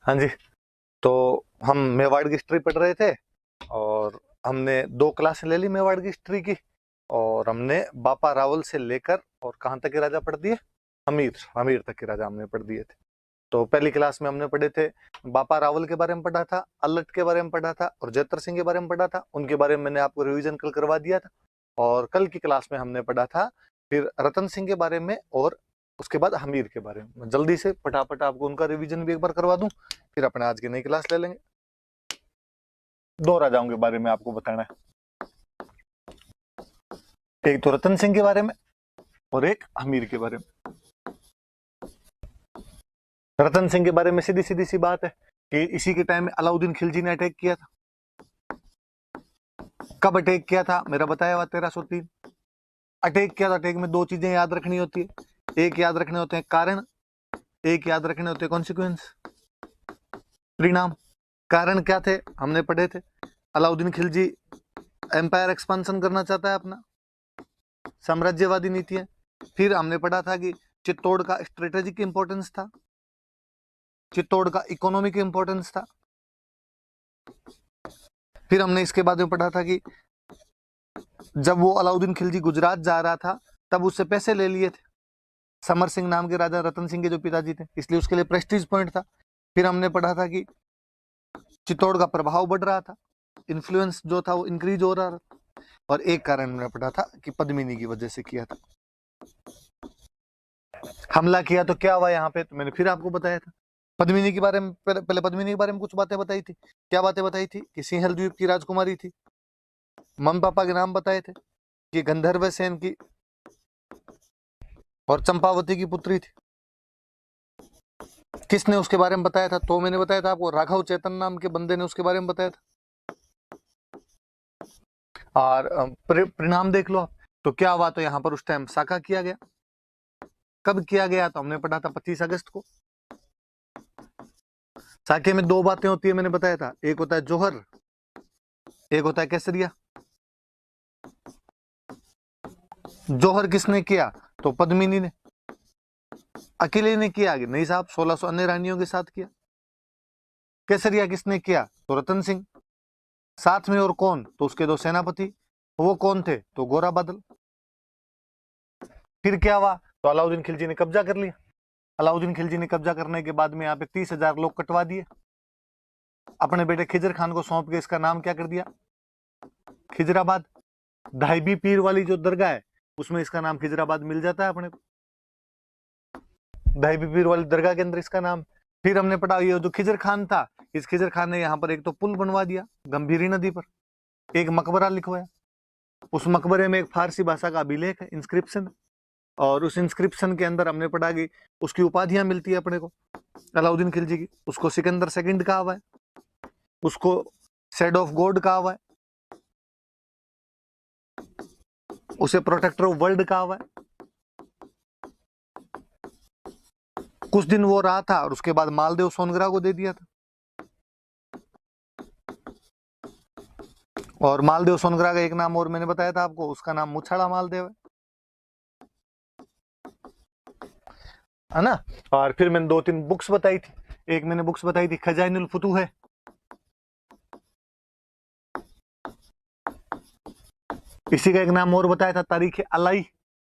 हाँ जी। तो हम मेवाड़ की हिस्ट्री पढ़ रहे थे और हमने 2 क्लास ले ली मेवाड़ की हिस्ट्री की। और हमने बापा रावल से लेकर और कहाँ तक के राजा पढ़ दिए, हमीर हमीर तक के राजा हमने पढ़ दिए थे। तो पहली क्लास में हमने पढ़े थे, बापा रावल के बारे में पढ़ा था, अल्लट के बारे में पढ़ा था और जैतर सिंह के बारे में पढ़ा था। उनके बारे में मैंने आपको रिवीजन कल करवा दिया था। और कल की क्लास में हमने पढ़ा था फिर रतन सिंह के बारे में और उसके बाद हमीर के बारे में। मैं जल्दी से फटाफट आपको उनका रिवीजन भी एक बार करवा दूं, फिर अपने आज की नई क्लास ले लेंगे। 2 राजाओं के बारे में आपको बताना है, एक तो रतन सिंह के बारे में और एक हमीर के बारे में। रतन सिंह के बारे में सीधी सीधी सी बात है कि इसी के टाइम में अलाउद्दीन खिलजी ने अटैक किया था। कब अटैक किया था, मेरा बताया हुआ 1303 अटैक किया था। अटैक में 2 चीजें याद रखनी होती है, एक याद रखने होते हैं कारण, एक याद रखने होते हैं कॉन्सिक्वेंस, परिणाम। कारण क्या थे हमने पढ़े थे, अलाउद्दीन खिलजी एम्पायर एक्सपांशन करना चाहता है, अपना साम्राज्यवादी नीति है। फिर हमने पढ़ा था कि चित्तौड़ का स्ट्रेटेजिक इंपॉर्टेंस था, चित्तौड़ का इकोनॉमिक इंपॉर्टेंस था। फिर हमने इसके बाद में पढ़ा था कि जब वो अलाउद्दीन खिलजी गुजरात जा रहा था तब उससे पैसे ले लिए थे समर सिंह नाम के राजा, रतन सिंह के जो पिताजी थे, इसलिए उसके लिए प्रेस्टीज पॉइंट था। फिर हमने पढ़ा था कि चित्तौड़ का प्रभाव बढ़ रहा था, इन्फ्लुएंस जो था वो इंक्रीज हो रहा था। और एक कारण हमने पढ़ा था कि पद्मिनी की वजह से किया था, हमला किया तो क्या हुआ यहाँ पे, तो मैंने फिर आपको बताया था। पद्मिनी के बारे में पहले पद्मिनी के बारे में कुछ बातें बताई थी। क्या बातें बताई थी कि सिंहल द्वीप की राजकुमारी थी, मम्मी पापा के नाम बताए थे कि गंधर्व सेन की और चंपावती की पुत्री थी। किसने उसके बारे में बताया था, तो मैंने बताया था आपको, राघव चेतन नाम के बंदे ने उसके बारे में बताया था। और परिणाम देख लो आप, तो क्या हुआ, तो यहाँ पर उस टाइम साका किया गया। कब किया गया, तो हमने पढ़ा था 25 अगस्त को। साके में 2 बातें होती है, मैंने बताया था, एक होता है जौहर, एक होता है केसरिया। जौहर किसने किया, तो पद्मिनी ने। अकेले ने किया, नहीं साहब, 1600 अन्य रानियों के साथ किया। केसरिया किसने किया, तो रतन सिंह। साथ में और कौन, तो उसके 2 सेनापति, वो कौन थे, तो गोरा बादल। फिर क्या हुआ, तो अलाउद्दीन खिलजी ने कब्जा कर लिया। अलाउद्दीन खिलजी ने कब्जा करने के बाद में यहाँ पे 30,000 लोग कटवा दिए, अपने बेटे खिजर खान को सौंप के इसका नाम क्या कर दिया, खिजराबाद। धाईबी पीर वाली जो दरगाह है उसमें इसका नाम खिजराबाद मिल जाता है अपने को, धाईबी पीर वाली दरगाह के अंदर इसका नाम। फिर हमने पढ़ा, ये जो खिजर खान था, इस खिजर खान ने यहाँ पर एक तो पुल बनवा दिया गंभीरी नदी पर, एक मकबरा लिखवाया। उस मकबरे में एक फारसी भाषा का अभिलेख है, इंस्क्रिप्शन। और उस इंस्क्रिप्शन के अंदर हमने पढ़ा कि उसकी उपाधियां मिलती है अपने को, अलाउद्दीन खिलजी की। उसको सिकंदर सेकंड कहा हुआ है, उसको सेड ऑफ गॉड कहा हुआ है, उसे प्रोटेक्टर ऑफ वर्ल्ड कहा हुआ है। कुछ दिन वो रहा था और उसके बाद मालदेव सोनग्रा को दे दिया था। और मालदेव सोनग्रा का एक नाम और मैंने बताया था आपको, उसका नाम मुछाड़ा मालदेव है ना। और फिर मैंने 2-3 बुक्स बताई थी, एक मैंने बुक्स बताई थी खजाइनुल फुतूह है, इसी का एक नाम और बताया था तारीख अलाई।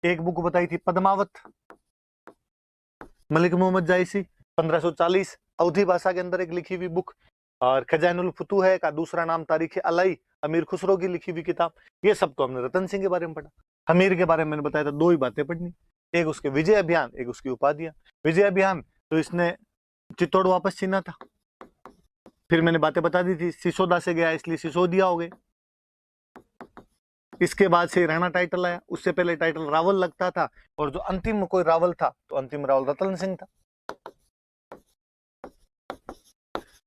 एक बुक बताई थी पद्मावत, मलिक मोहम्मद जायसी 1540, अवधी भाषा के अंदर एक लिखी हुई बुक। और खजाइनुल फुतूह है का दूसरा नाम तारीख अलाई, अमीर खुसरो की लिखी हुई किताब। ये सब तो हमने रतन सिंह के बारे में पढ़ा। हमीर के बारे में मैंने बताया था 2 ही बातें पढ़नी, एक उसके विजय अभियान, एक उसकी उपाधियां। विजय अभियान तो इसने चित्तौड़ वापस छीना था। फिर मैंने बातें बता दी थी, सिसोदा से गया इसलिए सिसोदिया हो गए। इसके बाद से राणा टाइटल आया, उससे पहले टाइटल रावल लगता था। और जो अंतिम कोई रावल था तो अंतिम रावल रतन सिंह था।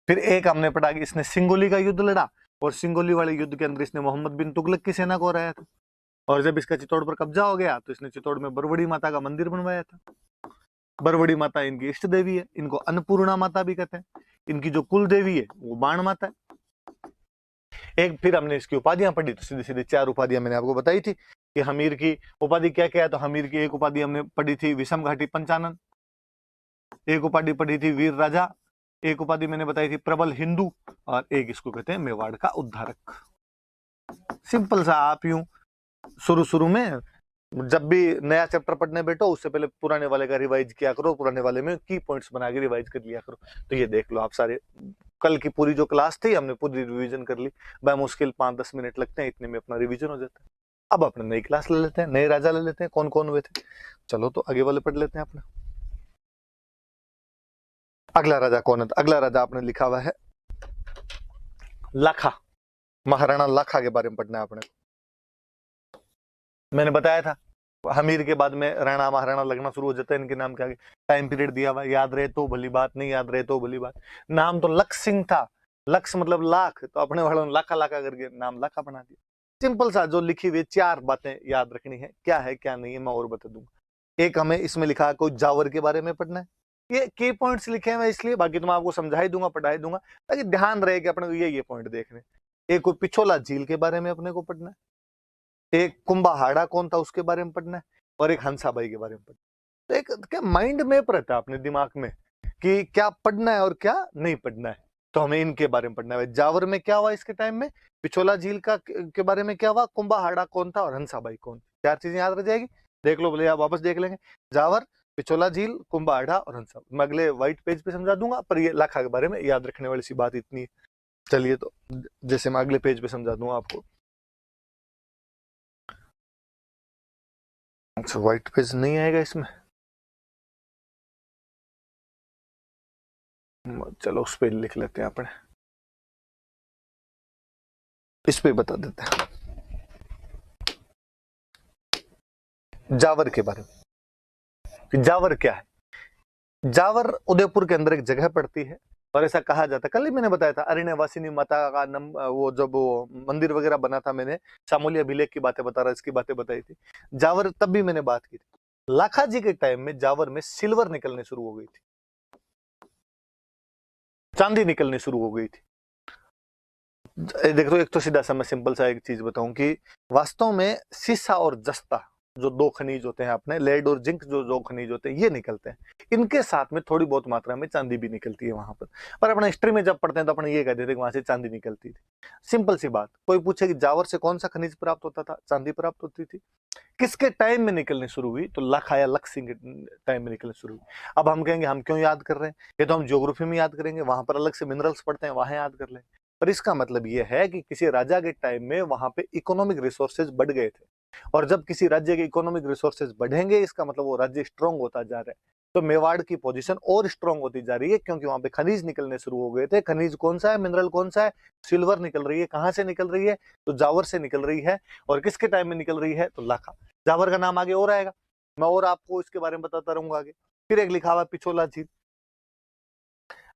फिर एक हमने पढ़ा कि इसने सिंगोली का युद्ध लड़ा, और सिंगोली वाले युद्ध के अंदर इसने मोहम्मद बिन तुगलक की सेना को हराया था। और जब इसका चित्तौड़ पर कब्जा हो गया तो इसने चित्तौड़ में बरवड़ी माता का मंदिर बनवाया था। बरवड़ी माता इनकी इष्ट देवी है, इनको अन्नपूर्णा माता भी कहते हैं। इनकी जो कुल देवी है वो बाण माता है। एक फिर हमने इसकी उपाधियां पढ़ी, तो सीधे सीधे 4 उपाधियां मैंने आपको बताई थी कि हमीर की उपाधि क्या क्या है। तो हमीर की एक उपाधि हमने पढ़ी थी विषम घाटी पंचानन, एक उपाधि पढ़ी थी वीर राजा, एक उपाधि मैंने बताई थी प्रबल हिंदू, और एक इसको कहते हैं मेवाड़ का उद्धारक। सिंपल सा, आप यूं शुरू शुरू में जब भी नया चैप्टर पढ़ने बैठो उससे पहले पुराने वाले का रिवाइज किया करो, पुराने वाले में की पॉइंट्स बना के रिवाइज कर लिया करो। तो ये देख लो आप सारे, कल की पूरी जो क्लास थी हमने पूरी रिवीजन कर ली, मुश्किल 5-10 मिनट लगते हैं, इतने में अपना रिवीजन हो जाता है। अब अपने नई क्लास ले लेते हैं, नए राजा ले लेते हैं, कौन कौन हुए थे। चलो तो आगे वाले पढ़ लेते हैं अपना। अगला राजा कौन है? अगला राजा आपने लिखा हुआ है लाखा, महाराणा लाखा के बारे में पढ़ना है आपने। मैंने बताया था हमीर के बाद में राणा महाराणा लगना शुरू हो जाता है इनके नाम के आगे। टाइम पीरियड दिया हुआ, याद रहे तो भली बात, नहीं याद रहे तो भली बात। नाम तो लक्ष्य सिंह था, लक्ष्य मतलब लाख, तो अपने वालों ने लाखा लाखा करके नाम लाखा बना दिया। सिंपल सा, जो लिखी हुई 4 बातें याद रखनी है, क्या है क्या नहीं है मैं और बता दूंगा। एक हमें इसमें लिखा है कोई जावर के बारे में पढ़ना है, ये की पॉइंट्स लिखे हैं इसलिए, बाकी तो मैं आपको समझा ही दूंगा, पढ़ा ही दूंगा, ताकि ध्यान रहे कि अपने को ये पॉइंट देखने। एक कोई पिछोला झील के बारे में अपने को पढ़ना है, एक कुंभाहाड़ा कौन था उसके बारे में पढ़ना है, और एक हंसाबाई के बारे में पढ़ना है। तो एक क्या माइंड मैप रहता है अपने दिमाग में कि क्या पढ़ना है और क्या नहीं पढ़ना है। तो हमें इनके बारे में पढ़ना है, जावर में क्या हुआ इसके टाइम में, पिछोला झील का के बारे में क्या हुआ, कुंभाहाड़ा कौन था और हंसाबाई कौन। 4 चीजें याद रह जाएगी, देख लो, बोले आप वापस देख लेंगे। जावर, पिछोला झील, कुंभाहाड़ा और हंसाबाई। मैं अगले व्हाइट पेज पे समझा दूंगा, पर ये लाखा के बारे में याद रखने वाली सी बात इतनी है। चलिए तो जैसे मैं अगले पेज पे समझा दूंगा आपको। अच्छा, व्हाइट पेज नहीं आएगा इसमें, चलो उस पे लिख लेते हैं अपने, इस पे बता देते हैं जावर के बारे में। जावर क्या है? जावर उदयपुर के अंदर एक जगह पड़ती है, और ऐसा कहा जाता है, कल ही मैंने बताया था अरण्यवासिनी माता का वो जब वो मंदिर वगैरह बना था, मैंने सामोली अभिलेख की बातें बता रहा, इसकी बातें बताई थी। जावर तब भी मैंने बात की थी। लाखा जी के टाइम में जावर में सिल्वर निकलने शुरू हो गई थी, चांदी निकलने शुरू हो गई थी। देखो, एक तो सीधा सा मैं सिंपल सा एक चीज बताऊं कि वास्तव में सीसा और जस्ता जो 2 खनिज होते हैं अपने, लेड और जिंक जो 2 खनिज होते हैं, ये निकलते हैं। इनके साथ में थोड़ी बहुत मात्रा में चांदी भी निकलती है वहां पर अपने हिस्ट्री में जब पढ़ते हैं तो अपने ये कह देते हैं कि वहां से चांदी निकलती थी। सिंपल सी बात, कोई पूछे कि जावर से कौन सा खनिज प्राप्त होता था, चांदी प्राप्त होती थी। किसके टाइम में निकलनी शुरू हुई? तो लाखा या लक्ष्य सिंह के टाइम में निकलनी शुरू हुई। अब हम कहेंगे हम क्यों याद कर रहे हैं, ये तो हम ज्योग्राफी में याद करेंगे, वहां पर अलग से मिनरल्स पढ़ते हैं, वहां याद कर लें। पर इसका मतलब यह है कि किसी राजा के टाइम में वहां पे इकोनॉमिक रिसोर्सेज बढ़ गए थे, और जब किसी राज्य के इकोनॉमिक रिसोर्सेज बढ़ेंगे, इसका मतलब वो राज्य स्ट्रांग होता जा रहा है। तो मेवाड़ की पोजीशन और स्ट्रांग होती जा रही है, क्योंकि वहां पे खनिज निकलने शुरू हो गए थे। खनिज कौन सा है, मिनरल कौन सा है? सिल्वर निकल रही है। कहां से निकल रही है? तो जावर से निकल रही है। और किसके टाइम में निकल रही है? तो लाखा। जावर का नाम आगे और आएगा, मैं और आपको इसके बारे में बताता रहूंगा आगे। फिर एक लिखा हुआ पिछोला झील।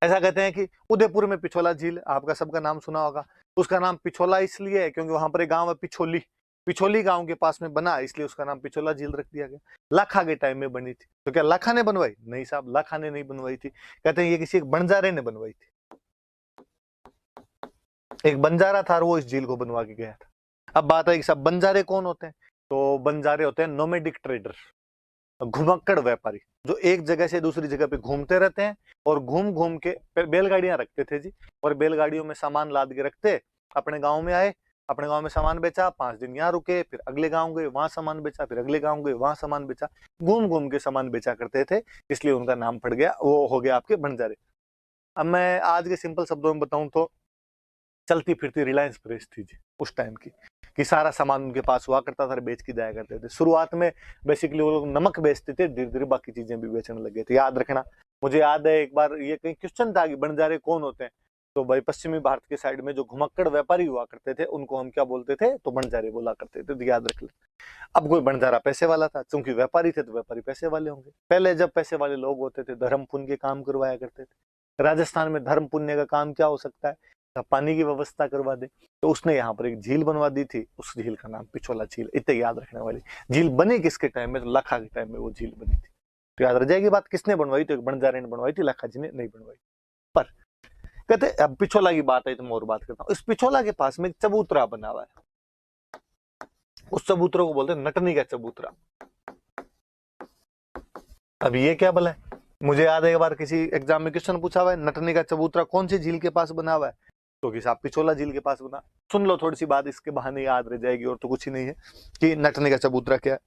ऐसा कहते हैं कि उदयपुर में पिछोला झील, आपका सबका नाम सुना होगा। उसका नाम पिछोला इसलिए है क्योंकि वहां पर एक गांव है पिछोली, पिछोली गांव के पास में बना, इसलिए उसका नाम पिछोला झील रख दिया गया। लाखा के टाइम में बनी थी। तो क्या लाखा ने बनवाई? नहीं साहब, लाखा ने नहीं बनवाई थी। कहते हैं ये किसी एक बंजारे ने बनवाई थी। एक बंजारा था और वो इस झील को बनवा के गया था। अब बात है कि सब बंजारे कौन होते हैं? तो बंजारे होते हैं नोमेडिक ट्रेडर, घुमक्कड़ व्यापारी, जो एक जगह से दूसरी जगह पे घूमते रहते हैं, और घूम घूम के बैलगाड़ियां रखते थे जी, और बैलगाड़ियों में सामान लाद के रखते, अपने गांव में आए, अपने गांव में सामान बेचा, 5 दिन यहाँ रुके, फिर अगले गांव गए, वहां सामान बेचा, फिर अगले गांव गए, वहां सामान बेचा, घूम घूम के सामान बेचा करते थे, इसलिए उनका नाम पड़ गया, वो हो गया आपके बंजारे। अब मैं आज के सिंपल शब्दों में बताऊं तो चलती फिरती रिलायंस प्रेस थी जी उस टाइम की, कि सारा सामान उनके पास हुआ करता था, बेच के जाया करते थे। शुरुआत में बेसिकली वो लोग नमक बेचते थे, धीरे धीरे बाकी चीजें भी बेचने लगे थे। याद रखना, मुझे याद है एक बार ये कहीं क्वेश्चन था कि बंजारे कौन होते हैं, तो भाई पश्चिमी भारत के साइड में जो घुमक्कड़ व्यापारी हुआ करते थे उनको हम क्या बोलते थे? तो बंजारे बोला करते थे, तो याद रख ले। अब कोई बंजारा पैसे वाला था, क्योंकि व्यापारी थे तो व्यापारी पैसे वाले होंगे। पहले जब पैसे वाले लोग होते थे, धर्म पुण्य के काम करवाया करते थे। राजस्थान में धर्म पुण्य का काम क्या हो सकता है? पानी की व्यवस्था करवा दे। तो उसने यहाँ पर एक झील बनवा दी थी, उस झील का नाम पिछोला झील। इतने याद रखने वाली झील बनी किसके टाइम में? तो लाखा के टाइम में वो झील बनी थी। तो याद रह जाएगी बात, किसने बनवाई? तो एक बंजारे ने बनवाई थी, लाखा जी ने नहीं बनवाई। पर कहते अब पिछोला की बात है तो मैं और बात करता हूँ। इस पिछोला के पास में एक चबूतरा बना हुआ है, उस चबूतरे को बोलते हैं नटनी का चबूतरा। अब ये क्या भला है? मुझे याद है एक बार किसी एग्जाम में क्वेश्चन पूछा हुआ है, नटनी का चबूतरा कौन सी झील के पास बना हुआ है, तो कि साहब पिछोला झील के पास बना। सुन लो थोड़ी सी बात, इसके बहाने याद रह जाएगी, और तो कुछ ही नहीं है कि नटनी का चबूतरा क्या है।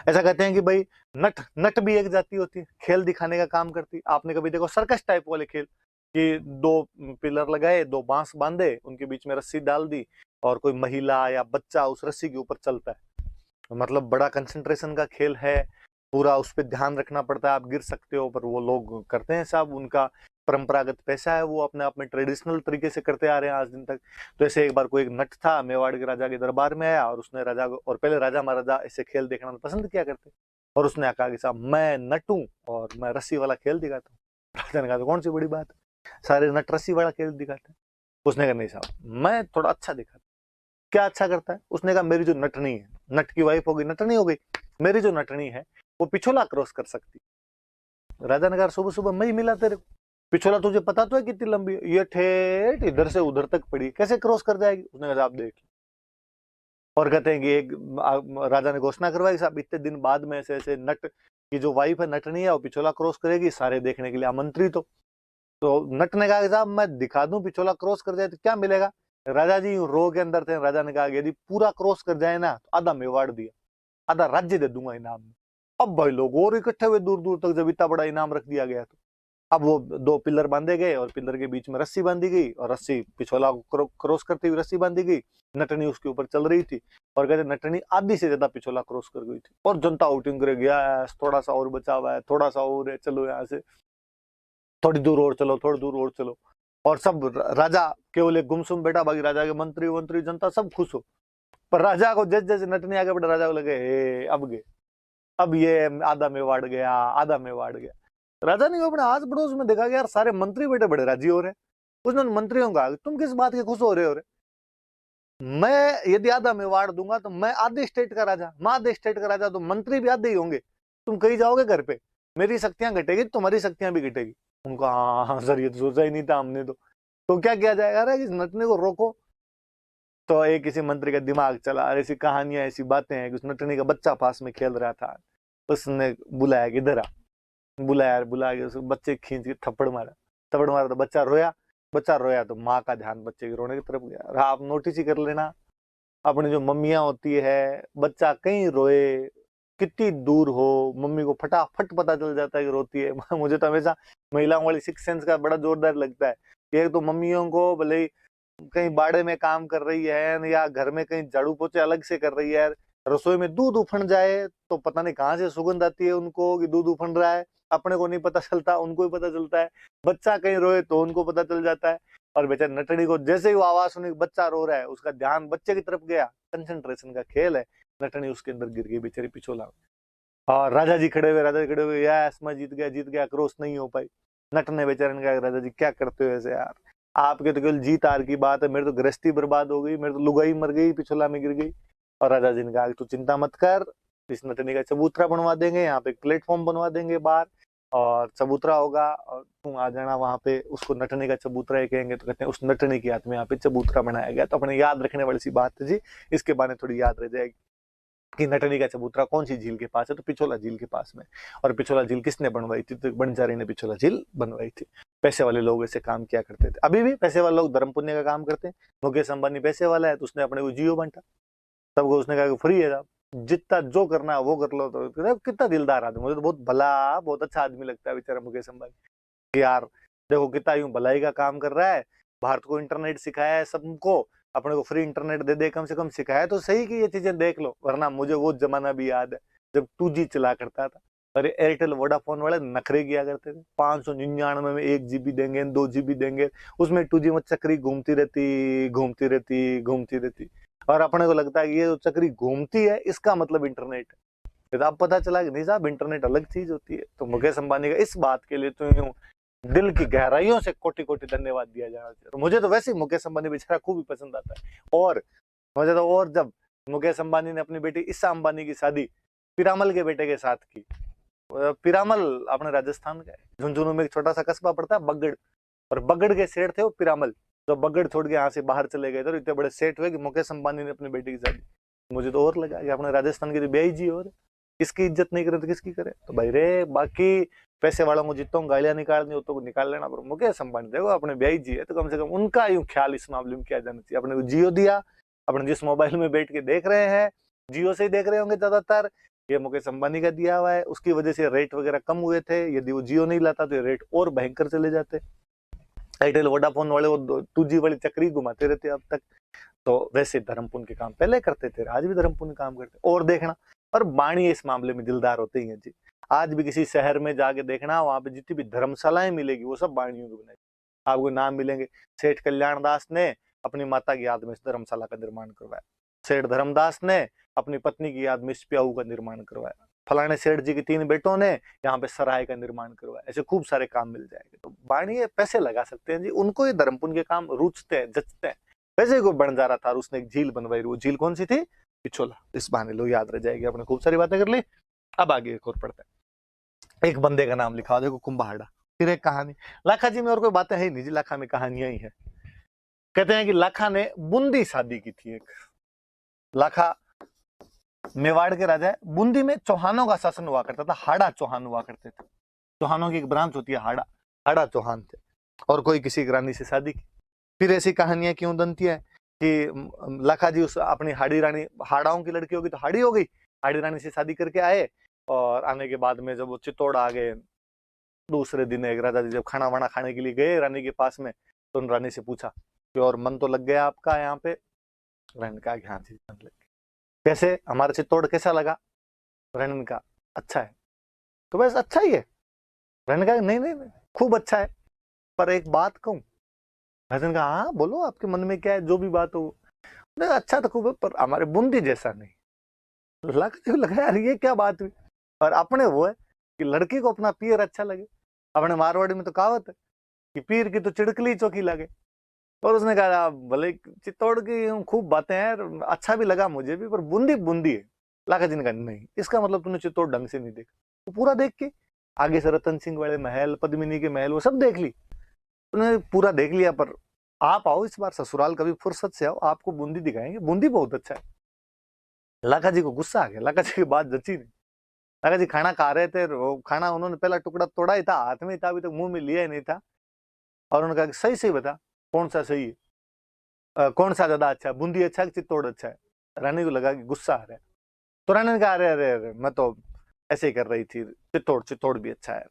ऐसा कहते हैं कि भाई नट नट भी एक जाति होती है, खेल दिखाने का काम करती है। आपने कभी देखो सर्कस टाइप वाले खेल, कि दो पिलर लगाए, दो बांस बांधे, उनके बीच में रस्सी डाल दी, और कोई महिला या बच्चा उस रस्सी के ऊपर चलता है। मतलब बड़ा कंसंट्रेशन का खेल है, पूरा उस पर ध्यान रखना पड़ता है, आप गिर सकते हो, पर वो लोग करते हैं साहब, उनका परंपरागत पैसा है, वो अपने आप में ट्रेडिशनल तरीके से करते आ रहे हैं आज दिन तक। तो ऐसे एक बार कोई एक नट था, मेवाड़ के राजा के दरबार में आया, और उसने राजा को, और पहले राजा महाराजा ऐसे खेल देखना पसंद किया करते, और उसने कहा कि साहब मैं नट हूं और मैं रस्सी वाला खेल दिखाता हूँ। राजा ने कहा तो कौन सी बड़ी बात है, सारे नट रस्सी वाला खेल दिखाते हैं। उसने कहा नहीं साहब मैं थोड़ा अच्छा दिखाता। क्या अच्छा करता है? उसने कहा मेरी जो नटनी है, नट की वाइफ हो गई नटनी हो गई, मेरी जो नटनी है वो पिछोला क्रॉस कर सकती। राजा ने कहा सुबह सुबह मैं ही मिला तेरे को, पिछोला तुझे पता तो है कितनी लंबी है, ये ठेठ इधर से उधर तक पड़ी, कैसे क्रॉस कर जाएगी? उसने कहा आप देख। और कहते हैं कि एक राजा ने घोषणा करवाई साहब इतने दिन बाद में ऐसे ऐसे नट की जो वाइफ है नटनी है वो पिछोला क्रॉस करेगी, सारे देखने के लिए आमंत्रित हो। तो नट ने कहा साहब मैं दिखा दूं पिछोला क्रॉस कर जाए तो क्या मिलेगा? राजा जी रो के अंदर थे। राजा ने कहा यदि पूरा क्रॉस कर जाए ना तो आधा मेवाड़ दिया, आधा राज्य दे दूंगा इनाम में। अब भाई लोग और इकट्ठे हुए दूर दूर तक, जब इतना बड़ा इनाम रख दिया गया तो अब वो दो पिलर बांधे गए, और पिलर के बीच में रस्सी बांधी गई, और रस्सी पिछोला क्रॉस करती हुई रस्सी बांधी गई, नटनी उसके ऊपर चल रही थी, और कहते नटनी आधी से ज्यादा पिछोला क्रॉस कर गई थी, और जनता आउटिंग करे गया, थोड़ा सा और बचा हुआ है, थोड़ा सा और है, चलो यहाँ से थोड़ी दूर और चलो, थोड़ी दूर और चलो। और सब राजा केवल एक गुमसुम बेटा, बाकी राजा के मंत्री वंत्री जनता सब खुश हो। पर राजा को जैसे जैसे नटनी आगे बढ़ा, राजा को लगे हे अब गए, अब ये आधा मेवाड़ गया, आधा मेवाड़ गया। राजा ने अपने आस पड़ोस में देखा कि यार सारे मंत्री बेटे बड़े राजी हो रहे हैं। उसने मंत्रियों को कहा तुम किस बात के खुश हो रहे हो? मैं यदि आधा मेवाड़ दूंगा तो मैं आधे स्टेट का राजा, मैं आधे स्टेट का राजा, तो मंत्री भी आधे ही होंगे, तुम कहीं जाओगे घर पे, मेरी शक्तियां घटेगी, तुम्हारी शक्तियां भी घटेगी। उनको हाँ सर ये तो सोचा ही नहीं था हमने तो क्या किया जाएगा? अरे इस नटने को रोको। तो एक किसी मंत्री का दिमाग चला, ऐसी कहानियां ऐसी बातें हैं कि उस नटनी का बच्चा पास में खेल रहा था, उसने बुलाया कि इधर आ, बुलाया, बुला के उस बच्चे खींच के थप्पड़ मारा तो बच्चा रोया। बच्चा रोया तो माँ का ध्यान बच्चे के रोने की तरफ गया। और आप नोटिस ही कर लेना, अपनी जो मम्मियां होती है, बच्चा कहीं रोए, कितनी दूर हो, मम्मी को फटाफट पता चल जाता है कि रोती है। मुझे तो हमेशा महिलाओं वाली सिक्स सेंस का बड़ा जोरदार लगता है कि एक तो मम्मियों को भले ही कहीं बाड़े में काम कर रही है या घर में कहीं झाड़ू पोछे अलग से कर रही है, रसोई में दूध उफन जाए तो पता नहीं कहाँ से सुगंध आती है उनको कि दूध उफन रहा है, अपने को नहीं पता चलता, उनको ही पता चलता है। बच्चा कहीं रोए तो उनको पता चल जाता है। और बेचारे नटनी को जैसे ही वो आवाज सुनी बच्चा रो रहा है, उसका ध्यान बच्चे की तरफ गया, कंसंट्रेशन का खेल है, नटनी उसके अंदर गिर गई बेचारी पिछोला। और राजा जी खड़े हुए, राजा जी खड़े हुए, यस मैं जीत गया, क्रॉस नहीं हो पाई। नट ने बेचारे ने कहा राजा जी क्या करते हो ऐसे यार, आपके तो केवल जीत हार की बात है, मेरे तो गृहस्थी बर्बाद हो गई, मेरे तो लुगाई मर गई, पिछोला में गिर गई। और राजा जी ने कहा तू चिंता मत कर, इस नटनी का चबूतरा बनवा देंगे, यहाँ पे एक प्लेटफॉर्म बनवा देंगे बाहर, और चबूतरा होगा, और तुम आ जाना वहां पे, उसको नटनी का चबूतरा ही कहेंगे। तो कहते हैं उस नटनी की याद में यहाँ पे चबूतरा बनाया गया। तो अपने याद रखने वाली सी बात है जी, इसके बारे में थोड़ी याद रह जाएगी कि नटनी का चबूतरा कौन सी झील के पास है, तो पिछोला झील के पास में। और पिछोला झील किसने बनवाई थी? तो बंजारी ने पिछोला झील बनवाई थी। पैसे वाले लोग ऐसे काम किया करते थे, अभी भी पैसे वाले लोग धर्म पुण्य का काम करते हैं। मुकेश अंबानी पैसे वाला है तो उसने अपने को जियो बांटा, सबको उसने कहा कि फ्री है साहब, जितना जो करना है वो कर लो। तो कितना दिलदार आदमी, मुझे तो बहुत भला बहुत अच्छा आदमी लगता है बेचारा मुकेश अंबानी कि यार देखो कितना यूं भलाई का काम कर रहा है, भारत को इंटरनेट सिखाया है सबको, अपने को फ्री इंटरनेट दे दे, कम से कम सिखाया तो सही कि ये चीजें देख लो। वरना मुझे वो जमाना भी याद है जब 2G चला करता था, अरे एयरटेल वोडाफोन वाले नखरे किया करते थे, 599 में 1 GB देंगे, 2 GB देंगे, उसमें 2G में चक्री घूमती रहती घूमती रहती घूमती रहती, और अपने को लगता है कि ये जो चक्री घूमती है इसका मतलब इंटरनेट है। फिर अब पता चला कि नहीं साहब इंटरनेट अलग चीज होती है। तो मुकेश अंबानी का इस बात के लिए तो यूं दिल की गहराइयों से कोटि कोटि धन्यवाद दिया जाना चाहिए। तो मुझे तो वैसे ही मुकेश अंबानी बेचारा खूब ही पसंद आता है। और मुझे तो और जब मुकेश अंबानी ने अपनी बेटी ईशा अंबानी की शादी पीरामल के बेटे के साथ की, पीरामल अपने राजस्थान का है, झुंझुनू में एक छोटा सा कस्बा पड़ता है बगड़, और बगड़ के सेठ थे वो पीरामल, तो बगड़ छोड़ के यहाँ से बाहर चले गए थे, और इतने बड़े सेठ हुए कि मुकेश अंबानी ने अपनी बेटी की शादी। मुझे तो और लगा कि अपने राजस्थान की तो ब्याई जी और इसकी इज्जत नहीं करे तो किसकी करे? तो भाई रे, बाकी पैसे वालों को जितों गालियां निकालनी हो तो निकाल लेना, पर मुकेश अंबानी देखो अपने ब्याई जी है तो कम से कम उनका यूं ख्याल इस मामले में किया जाना चाहिए। अपने को जियो दिया, अपने जिस मोबाइल में बैठ के देख रहे हैं जियो से ही देख रहे होंगे ज्यादातर, ये मुकेश अंबानी का दिया हुआ है, उसकी वजह से रेट वगैरह कम हुए थे। यदि वो जियो नहीं लाता तो ये रेट और भयंकर चले जाते। एयरटेल वोडाफोन वाले वो 2G वाली चक्री घुमाते रहते अब तक। तो वैसे धर्म पुण्य के काम पहले करते थे, आज भी धर्म पुण्य काम करते। और देखना, और बाणी इस मामले में दिलदार होते ही हैं जी। आज भी किसी शहर में जाके देखना, वहां पे जितनी भी धर्मशालाएं मिलेगी वो सब बाणियों की बनाई। आपको नाम मिलेंगे, सेठ कल्याण दास ने अपनी माता की याद में इस धर्मशाला का निर्माण करवाया, सेठ धर्मदास ने अपनी पत्नी की याद में इस प्याऊ का निर्माण करवाया, फलाने सेठ जी के 3 बेटों ने यहाँ पे सराय का निर्माण करवाया। ऐसे खूब सारे काम मिल जाएंगे। तो बाणिये पैसे लगा सकते हैं जी, उनको ये धर्म पुण्य के काम रुचते हैं, जचते हैं। वैसे कोई बंजारा था, उसने एक झील बनवाई, वो झील कौन सी थी? पिछोला। इस बहाने लो याद रह जाएगी। अपने खूब सारी बातें कर ली। अब आगे एक और पढ़ते हैं। एक बंदे का नाम लिखा, देखो कुंभाड़ा। फिर एक कहानी। लाखा जी में और कोई बातें है ही नहीं जी, लाखा में कहानियां ही है। कहते हैं कि लाखा ने बूंदी शादी की थी। एक लाखा मेवाड़ के राजा है। बूंदी में चौहानों का शासन हुआ करता था, हाड़ा चौहान हुआ करते थे। चौहानों की एक ब्रांच होती है हाड़ा, हाड़ा चौहान थे। और कोई किसी रानी से शादी की। फिर ऐसी कहानियां क्यों बनती है कि लाखा जी उस अपनी हाड़ी रानी, हाड़ाओं की लड़की होगी तो हाड़ी हो गई, हाड़ी रानी से शादी करके आए। और आने के बाद में जब वो चित्तौड़ आ गए, दूसरे दिन एक राजा जी जब खाना वाना खाने के लिए गए रानी के पास में, तो उन रानी से पूछा कि और मन तो लग गया आपका यहाँ पे? रानी ने कहा कि हाँ जी मन लग गया। कैसे, हमारा चित्तौड़ कैसा लगा? रानी ने कहा अच्छा है। तो बस अच्छा ही है? रानी ने कहा नहीं नहीं नहीं, खूब अच्छा है, पर एक बात कहूं। राजा ने कहा हाँ बोलो, आपके मन में क्या है, जो भी बात हो। अच्छा तो खूब है, पर हमारे बूंदी जैसा नहीं। लगा यार ये क्या बात हुई। और अपने वो है कि लड़की को अपना पीर अच्छा लगे। अपने मारवाड़ी में तो कहावत है कि पीर की तो चिड़कली चौकी लगे। और उसने कहा भले चित्तौड़ की खूब बातें हैं, अच्छा भी लगा मुझे भी, पर बूंदी बूंदी है। लाखा जी ने कहा नहीं, इसका मतलब तूने चित्तौड़ ढंग से नहीं देखा। तो पूरा देख के आगे से रतन सिंह वाले महल, पद्मिनी के महल, वो सब देख ली, उन्होंने पूरा देख लिया। पर आप आओ इस बार ससुराल, कभी फुर्सत से आओ, आपको बूंदी दिखाएंगे, बूंदी बहुत अच्छा है। लाखा जी को गुस्सा आ गया, लाखा जी की बात जची नहीं। लाखा जी खाना खा रहे थे, वो खाना उन्होंने पहला टुकड़ा तोड़ा ही था, हाथ में ही था, अभी तक मुंह में लिया ही नहीं था। और उन्होंने कहा सही सही बता कौन सा सही है, कौन सा ज्यादा अच्छा है, बूंदी अच्छा है कि चित्तौड़ अच्छा है? रानी को लगा कि गुस्सा आ रहा है। तो रानी ने कहा अरे अरे अरे, मैं तो ऐसे ही कर रही थी, चित्तौड़ चित्तौड़ भी अच्छा है,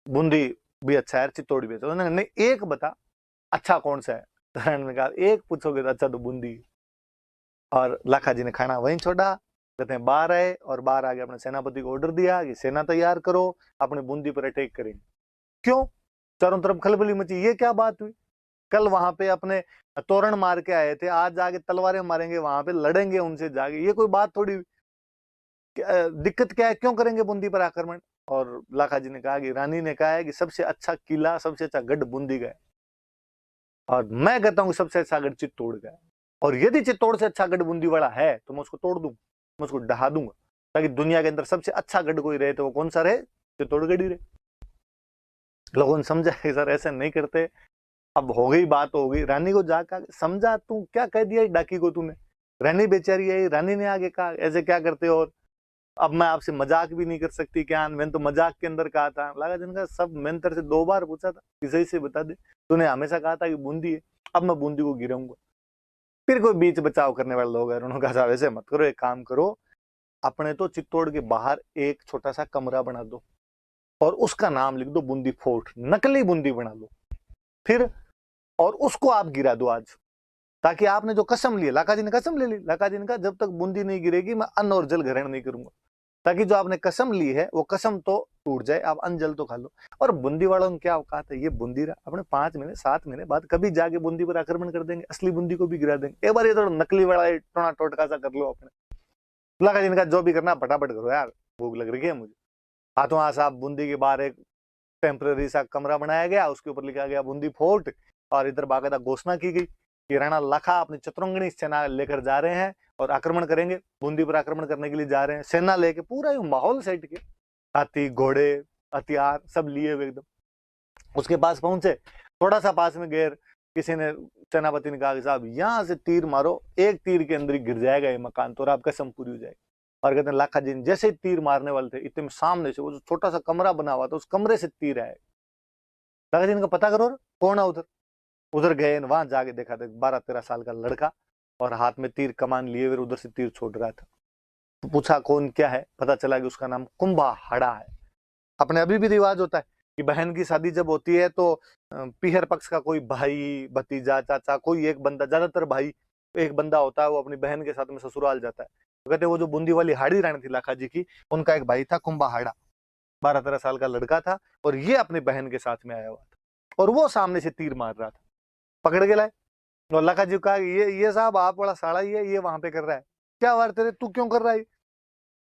बूंदी भी अच्छा है, चित्तौड़ भी अच्छा है। उन्होंने नहीं, एक बता अच्छा कौन सा है? तो रानी ने कहा एक पूछोगे तो अच्छा तो बूंदी। और लाखा जी ने खाना वहीं छोड़ा, कहते हैं बाहर आए, और बाहर आके अपने सेनापति को ऑर्डर दिया कि सेना तैयार करो, अपने बूंदी पर अटैक करेंगे। क्यों? चारों तरफ खलबली मची, ये क्या बात हुई? कल वहां पे अपने तोरण मार के आए थे, आज जाके तलवारें मारेंगे, वहां पे लड़ेंगे उनसे जाके, ये कोई बात थोड़ी हुई। दिक्कत क्या है, क्यों करेंगे बूंदी पर आक्रमण? और लाखा जी ने कहा कि रानी ने कहा है कि सबसे अच्छा किला, सबसे अच्छा गढ़ बूंदी का है, और मैं कहता हूँ सबसे अच्छा गढ़ चित्तौड़ का है। और यदि चित्तौड़ से अच्छा गढ़ बूंदी वाला है तो मैं उसको तोड़ दूंगा, मैं उसको ढहा दूंगा, ताकि दुनिया के अंदर सबसे अच्छा गढ़ कोई रहे तो वो कौन सा रहे? चित्तौड़गढ़ ही रहे। लोगों ने समझा कि सर ऐसे नहीं करते। अब हो गई बात, हो गई, रानी को जाकर समझा, तू क्या कह दिया डाकी को तूने? रानी बेचारी है, रानी ने आगे कहा ऐसे क्या करते हो, और अब मैं आपसे मजाक भी नहीं कर सकती क्या? मैंने तो मजाक के अंदर कहा था। लगा जिनका सब, मैंने तेरे से 2 बार पूछा था कि सही से बता दे, तूने हमेशा कहा था कि बूंदी है, अब मैं बूंदी को गिराऊंगा। फिर कोई बीच बचाव करने वाले लोग हैं, उन्होंने कहा वैसे मत करो, एक काम करो, अपने तो चित्तौड़ के बाहर एक छोटा सा कमरा बना दो और उसका नाम लिख दो बूंदी फोर्ट, नकली बूंदी बना लो। फिर और उसको आप गिरा दो आज, ताकि आपने जो कसम ली, लाखा जी ने कसम ले ली, लाखा जी ने कहा जब तक बूंदी नहीं गिरेगी मैं अन्न और जल ग्रहण नहीं करूंगा, ताकि जो आपने कसम ली है वो कसम तो टूट जाए, आप अन्न जल तो खा लो। और बूंदी वालों ने क्या औकात है, ये बूंदी रहा, अपने 5 महीने 7 महीने बाद कभी जाके बूंदी पर आक्रमण कर देंगे, असली बूंदी को भी गिरा देंगे। एक बार ये थोड़ा नकली वाला टोना टोटका सा कर लो अपने। लाखा जी ने कहा जो भी करना फटाफट करो यार, भूख लग रही है मुझे। हाथों हाथ साहब बूंदी के बाहर एक टेम्पररी सा कमरा बनाया गया, उसके ऊपर लिखा गया बूंदी फोर्ट, और इधर बाकायदा घोषणा की गई कि राणा लाखा अपनी चतुरंगनी सेना लेकर जा रहे हैं और आक्रमण करेंगे, बूंदी पर आक्रमण करने के लिए जा रहे हैं। सेना लेके पूरा यूं माहौल सेट किया, हाथी घोड़े हथियार सब लिए हुए एकदम। उसके पास पहुंचे, थोड़ा सा पास में गए, किसी ने, सेनापति ने कहा कि साहब यहाँ से तीर मारो, एक तीर के अंदर ही गिर जाएगा ये मकान, तो आपका कसम पूरी हो जाएगी। और कहते हैं लाखा जी जैसे ही तीर मारने वाले थे, इतने में सामने से वो जो छोटा सा कमरा बना हुआ था, उस कमरे से तीर आए। लाखा जी इनका पता करो कौन है उधर। उधर गए, वहां जाके देखा था 12-13 साल का लड़का, और हाथ में तीर कमान लिए हुए उधर से तीर छोड़ रहा था। तो पूछा कौन क्या है, पता चला कि उसका नाम कुंभाहाड़ा है। अपने अभी भी रिवाज होता है कि बहन की शादी जब होती है तो पीहर पक्ष का कोई भाई, भतीजा, चाचा, कोई एक बंदा, ज्यादातर भाई एक बंदा होता है, वो अपनी बहन के साथ में ससुराल जाता है। तो कहते हैं वो जो बूंदी वाली हाड़ी रानी थी लाखा जी की, उनका एक भाई था कुंभाहाड़ा, 12-13 साल का लड़का था, और ये अपनी बहन के साथ में आया हुआ था, और वो सामने से तीर मार रहा था। पकड़ के लाए, तो लाखा जी कहा ये साहब आप बड़ा साड़ा ही है, ये वहां पे कर रहा है, क्या वार तेरे, तू क्यों कर रहा है।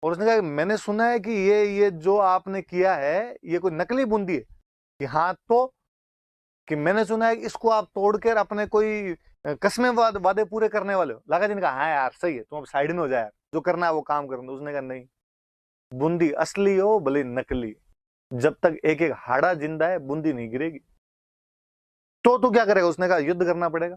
और उसने कहा मैंने सुना है कि ये जो आपने किया है ये कोई नकली बूंदी है। कि हाँ तो, कि मैंने सुना है कि इसको आप तोड़कर अपने कोई कस्में वादे पूरे करने वाले हो। लाखा जी ने कहा हाँ यार सही है, तुम अब साइड में हो जाए यार, जो करना है वो काम करना। उसने कहा नहीं, बूंदी असली हो भले नकली, जब तक एक एक हाड़ा जिंदा है बूंदी नहीं गिरेगी। तो क्या करेगा। उसने कहा युद्ध करना पड़ेगा,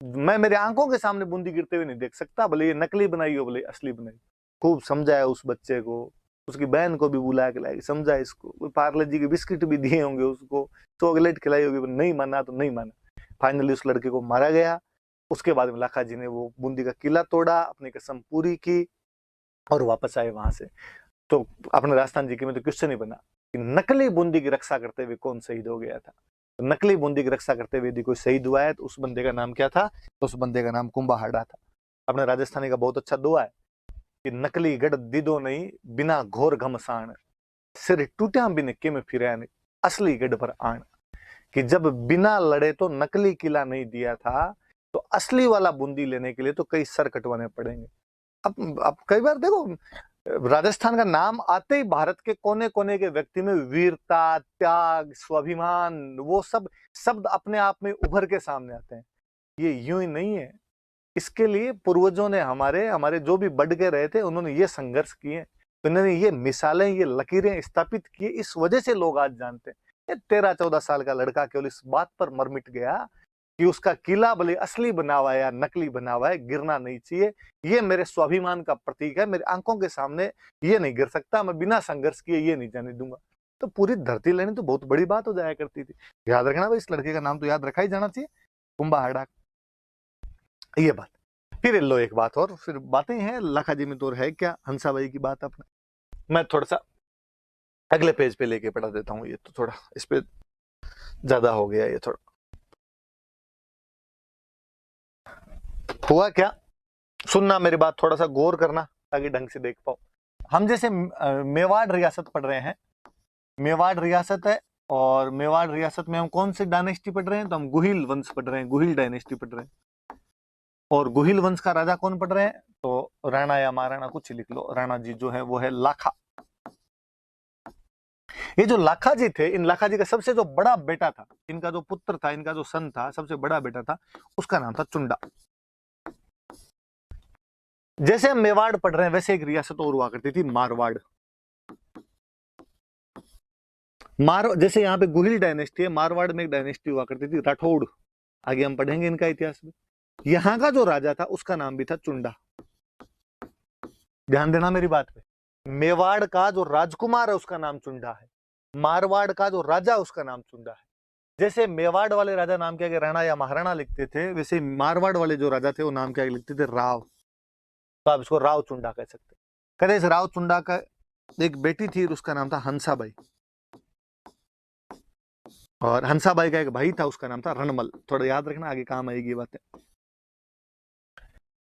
मैं मेरे आंखों के सामने बूंदी गिरते हुए नहीं देख सकता, भले ये नकली बनाई हो भले असली बनाई। खूब समझाया उस बच्चे को, उसकी बहन को भी बुला के लाई, समझा इसको, पार्ले जी के बिस्किट भी दिए होंगे उसको, चॉकलेट खिलाई होगी, नहीं माना तो नहीं माना। फाइनली उस लड़के को मारा गया। उसके बाद में लाखा जी ने वो बूंदी का किला तोड़ा, अपनी कसम पूरी की और वापस आए वहां से। तो अपने राजस्थान जी के में तो क्वेश्चन ही बना कि नकली बूंदी की रक्षा करते हुए कौन शहीद हो गया था। तो नकली बूंदी की रक्षा करते हुए यदि कोई शहीद हुआ है तो उस बंदे का नाम क्या था, तो उस बंदे का नाम कुंभाहाड़ा था। अपने राजस्थानी का बहुत अच्छा दुआ है कि नकली गढ़ दीदो नहीं बिना घोर घमसान, सिर टूटा बिन किम फिर असली गढ़ पर आन। कि जब बिना लड़े तो नकली किला नहीं दिया था, तो असली वाला बूंदी लेने के लिए तो कई सर कटवाने पड़ेंगे। अब कई बार देखो राजस्थान का नाम आते ही भारत के कोने कोने के व्यक्ति में वीरता, त्याग, स्वाभिमान, वो सब शब्द अपने आप में उभर के सामने आते हैं। ये यूं ही नहीं है, इसके लिए पूर्वजों ने हमारे हमारे जो भी बढ़ के रहे थे उन्होंने ये संघर्ष किए, उन्होंने ये मिसालें, ये लकीरें स्थापित की। इस वजह से लोग आज जानते हैं। 13-14 साल का लड़का केवल इस बात पर मर मिट गया कि उसका किला भले असली बना हुआ है या नकली बना हुआ है, गिरना नहीं चाहिए। ये मेरे स्वाभिमान का प्रतीक है, मेरे आंखों के सामने ये नहीं गिर सकता, मैं बिना संघर्ष किए ये नहीं जाने दूंगा। तो पूरी धरती लेनी तो बहुत बड़ी बात हो जाया करती थी। याद रखना भाई, इस लड़के का नाम तो याद रखा ही जाना चाहिए, कुंभाहाड़ा। ये बात। फिर लो एक बात और, फिर बातें हैं लाखा जी में तो है क्या, हंसाबाई की बात अपने मैं थोड़ा सा अगले पेज पे लेके पढ़ा देता हूँ। ये तो थोड़ा इस पे ज्यादा हो गया, ये थोड़ा हुआ क्या, सुनना मेरी बात, थोड़ा सा गौर करना ताकि ढंग से देख पाओ। हम जैसे मेवाड़ रियासत पढ़ रहे हैं, मेवाड़ रियासत है, और मेवाड़ रियासत में हम कौन सी डायनेस्टी पढ़ रहे हैं, तो हम गुहिल वंश पढ़ रहे हैं, गुहिल डायनेस्टी पढ़ रहे हैं। और गुहिल वंश का राजा कौन पढ़ रहे हैं, तो राणा या महाराणा कुछ लिख लो, राणा जी जो है वो है लाखा। ये जो लाखा जी थे, इन लाखा जी का सबसे जो बड़ा बेटा था, इनका जो पुत्र था, इनका जो सन था, सबसे बड़ा बेटा था, उसका नाम था चुंडा। जैसे हम मेवाड़ पढ़ रहे हैं वैसे एक रियासत और हुआ करती थी, मारवाड़। जैसे यहाँ पे गुहिल डायनेस्टी है, मारवाड़ में एक डायनेस्टी हुआ करती थी राठौड़, आगे हम पढ़ेंगे इनका इतिहास में। यहाँ का जो राजा था उसका नाम भी था चुंडा। ध्यान देना मेरी बात पे, मेवाड़ का जो राजकुमार है उसका नाम चुंडा है, मारवाड़ का जो राजा उसका नाम चुंडा है। जैसे मेवाड़ वाले राजा नाम क्या राणा या महाराणा लिखते थे, वैसे मारवाड़ वाले जो राजा थे वो नाम क्या लिखते थे, राव। तो आप इसको राव चुंडा कह सकते। कहते इस राव चुंडा का एक बेटी थी, उसका नाम था हंसाबाई, और हंसाबाई का एक भाई था, उसका नाम था रणमल। थोड़ा याद रखना, आगे काम आएगी बातें।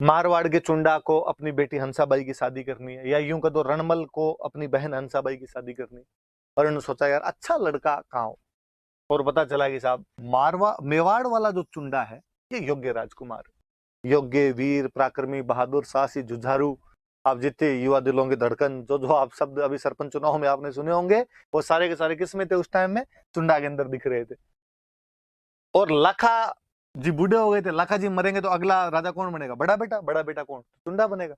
मारवाड़ के चुंडा को अपनी बेटी हंसाबाई की शादी करनी है, या यूं कह दो रणमल को अपनी बहन हंसाबाई की शादी करनी है। और इन्होंने सोचा यार अच्छा लड़का कहाँ हो, और पता चला कि साहब मेवाड़ वाला जो चुंडा है ये योग्य राजकुमार, योग्य, वीर, पराक्रमी, बहादुर, साहसी, जुझारू, आप जितने युवा दिलों की धड़कन, जो जो आप शब्द अभी सरपंच चुनाव में आपने सुने होंगे, वो सारे के सारे किस में थे उस टाइम में, चुंडा के अंदर दिख रहे थे। और लाखा जी बूढ़े हो गए थे, लाखा जी मरेंगे तो अगला राजा कौन बनेगा, बड़ा बेटा, बड़ा बेटा कौन, चुंडा बनेगा।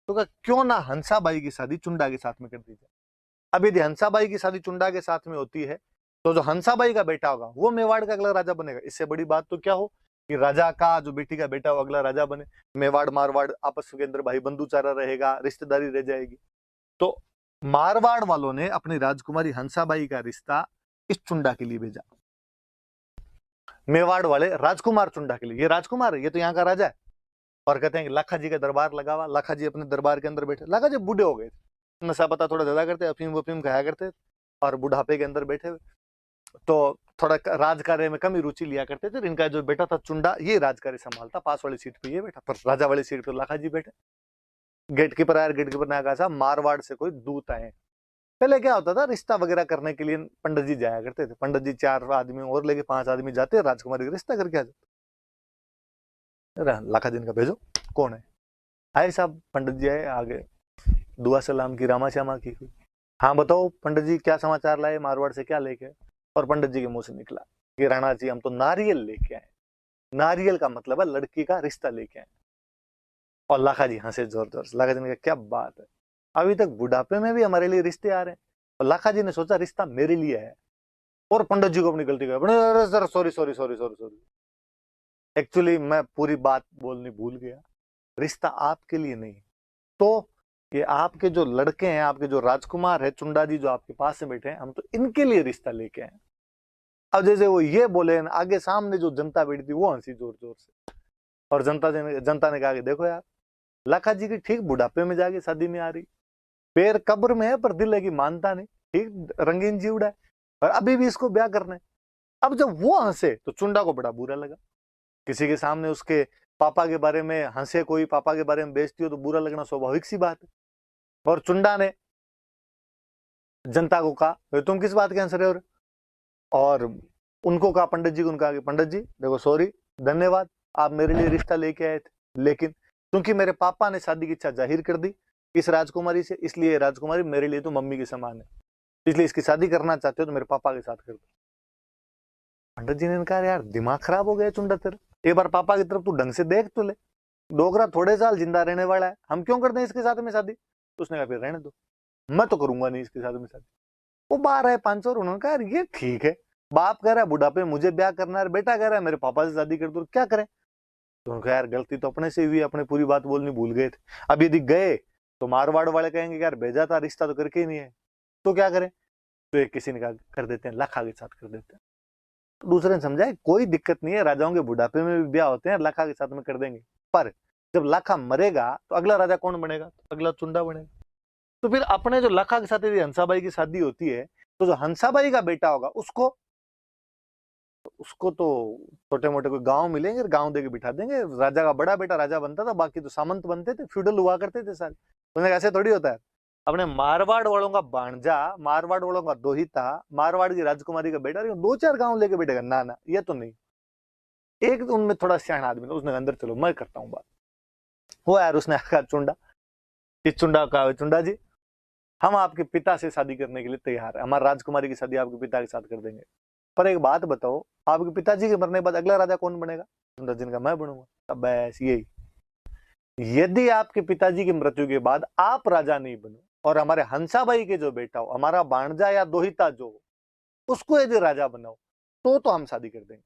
तो क्यों ना हंसाबाई की शादी चुंडा के साथ में कर दी जाए। अब यदि हंसाबाई की शादी चुंडा के साथ में होती है तो जो हंसाबाई का बेटा होगा वो मेवाड़ का अगला राजा बनेगा। इससे बड़ी बात तो क्या हो कि राजा का जो बेटी का बेटा वो अगला राजा बने, मेवाड़ मारवाड़ आपस के अंदर भाई बंधुचारा रहेगा, रिश्तेदारी रह जाएगी। तो मारवाड़ वालों ने अपनी राजकुमारी हंसाबाई का रिश्ता इस चुंडा के लिए भेजा, मेवाड़ वाले राजकुमार चुंडा के लिए। ये राजकुमार है, ये तो यहाँ का राजा है। और कहते हैं कि लाखा जी का दरबार लगा हुआ, लाखा जी अपने दरबार के अंदर बैठे। लाखा जी बूढ़े हो गए थे, नशा पता थोड़ा ज्यादा करते, अफीम वफीम खाया करते और बुढ़ापे के अंदर बैठे हुए, तो थोड़ा राज कार्य में कम ही रुचि लिया करते थे। इनका जो बेटा था चुंडा, ये राज कार्य संभालता, पास वाली सीट पे ये बैठा, पर राजा वाली सीट पे लाखा जी बैठे। गेट कीपर आया, गेट कीपर ने कहा साहब मारवाड़ से कोई दूत आए। पहले क्या होता था, रिश्ता वगैरह करने के लिए पंडित जी जाया करते थे, पंडित जी 4 आदमी और लेके 5 आदमी जाते, राजकुमारी का रिश्ता करके आ जाते। लाखा जी का भेजो, कौन है? आए साहब, पंडित जी आए, आगे दुआ सलाम की, रामा श्यामा की। हाँ बताओ पंडित जी क्या समाचार लाए, मारवाड़ से क्या लेके? और पंडित जी के मुंह से निकला कि राणा जी हम तो नारियल लेके आए। नारियल का मतलब है लड़की का रिश्ता लेके आए। और लाखा जी हंसे जोर जोर से। लाखा जी ने कहा क्या बात है, अभी तक बुढ़ापे में भी हमारे लिए रिश्ते आ रहे हैं। और लाखा जी ने सोचा रिश्ता मेरे लिए है, और पंडित जी को अपनी गलती का sir sorry sorry sorry sorry sorry, actually मैं पूरी बात बोलनी भूल गया, रिश्ता आपके लिए नहीं। तो ये आपके जो लड़के हैं, आपके जो राजकुमार है चुंडा जी जो आपके पास में बैठे हैं, हम तो इनके लिए रिश्ता लेके आए। अब जैसे वो ये बोले, आगे सामने जो जनता बैठी थी वो हंसी जोर जोर से। और जनता ने कहा कि देखो यार, लाखा जी की ठीक बुढ़ापे में जाके शादी में आ रही, पैर कब्र में है पर दिल है कि मानता नहीं, ठीक रंगीन जीवड़ा है, और अभी भी इसको ब्याह करना है। अब जब वो हंसे तो चुंडा को बड़ा बुरा लगा। किसी के सामने उसके पापा के बारे में हंसे कोई, पापा के बारे में बेइज्जती हो तो बुरा लगना स्वाभाविक सी बात है। और चुंडा ने जनता को कहा तुम किस बात के हंस रहे हो? और उनको कहा, पंडित जी को उनका, पंडित जी देखो सॉरी, धन्यवाद, आप मेरे लिए रिश्ता लेके आए थे, लेकिन क्योंकि मेरे पापा ने शादी की इच्छा जाहिर कर दी इस राजकुमारी से, इसलिए राजकुमारी मेरे लिए तो मम्मी के समान है, इसलिए इसकी शादी करना चाहते हो तो मेरे पापा के साथ कर दो। पंडित जी ने कहा यार दिमाग खराब हो गया चुंडा तेरा, एक बार पापा की तरफ तू ढंग से देख तो ले, डोगरा थोड़े साल जिंदा रहने वाला है, हम क्यों करते हैं इसके साथ में शादी? तो उसने कहा फिर रहने दो, मैं तो करूंगा नहीं इसके साथ में शादी। वो बाहर है 500, और उन्होंने कहा ये ठीक है, बाप कह रहा है बुढ़ापे मुझे ब्याह करना है, बेटा कह रहा है मेरे पापा से शादी कर दो, क्या करें? तो उन्होंने कहा यार गलती तो अपने से हुई, अपने पूरी बात बोलनी भूल गए थे, अब यदि गए तो मारवाड़ वाले कहेंगे यार भेजा था रिश्ता तो करके ही नहीं है, तो क्या करें? तो एक किसी ने कहा कर देते हैं, लाखा के साथ कर देते हैं। तो दूसरे ने समझा कोई दिक्कत नहीं है, राजाओं के बुढ़ापे में भी ब्याह होते हैं, लाखा के साथ में कर देंगे। पर जब लाखा मरेगा तो अगला राजा कौन बनेगा? तो अगला चुंडा बनेगा। तो फिर अपने जो लाखा के साथ यदि हंसाबाई की शादी होती है तो जो हंसाबाई का बेटा होगा उसको तो छोटे मोटे कोई गांव मिलेंगे, गांव देके बिठा देंगे, राजा का बड़ा बेटा राजा बनता था, बाकी तो सामंत बनते थे, फ्यूडल हुआ करते थे सारे। तो ऐसे थोड़ी होता है, अपने मारवाड़ वालों का भांजा, मारवाड़ वालों का दोहिता, मारवाड़ की राजकुमारी का बेटा 2-4 गांव लेके बैठेगा? ना ना, ये तो नहीं। एक तो उनमें थोड़ा सियाना आदमी था, उसने अंदर चलो मैं करता हूँ बात। वो यार उसने आखा चुंडा, इस चुंडा का, चुंडा जी हम आपके पिता से शादी करने के लिए तैयार है, हमारी राजकुमारी की शादी आपके पिता के साथ कर देंगे, पर एक बात बताओ आपके पिताजी के मरने के बाद अगला राजा कौन बनेगा? चुंडा जी का मैं बनूंगा। अब बस यही, यदि आपके पिताजी की मृत्यु के बाद आप राजा नहीं बनो और हमारे हंसाबाई के जो बेटा हो, हमारा भांजा या दोहिता जो हो, उसको यदि राजा बनाओ तो हम शादी कर देंगे।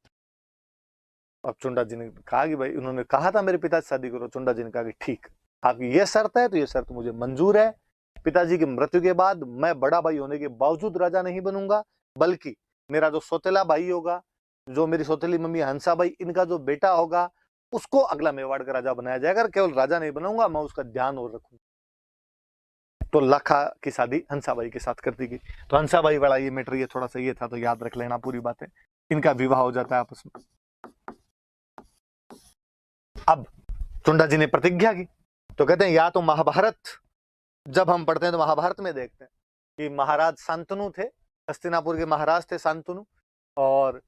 अब चुंडा जी ने कहा कि भाई, उन्होंने कहा था मेरे पिता से शादी करो, चुंडा जी ने कहा कि ठीक, आपकी ये शर्त है तो ये शर्त मुझे मंजूर है, पिताजी की मृत्यु के बाद मैं बड़ा भाई होने के बावजूद राजा नहीं बनूंगा, बल्कि मेरा जो सौतेला भाई होगा, जो मेरी सौतेली मम्मी हंसाबाई, इनका जो बेटा होगा उसको अगला मेवाड़ का राजा बनाया जाएगा, केवल राजा नहीं बनाऊंगा, मैं उसका ध्यान और रखूंगा। तो लाखा की शादी हंसाबाई के साथ कर दी गई। तो हंसाबाई वाला ये मैटर, ये थोड़ा सा ये था, तो याद रख लेना पूरी बातें। इनका विवाह हो जाता है आपस में। अब चुंडा जी ने प्रतिज्ञा की, तो कहते हैं या तो महाभारत, जब हम पढ़ते हैं तो महाभारत में देखते हैं कि महाराज शांतनु थे, हस्तिनापुर के महाराज थे शांतनु, और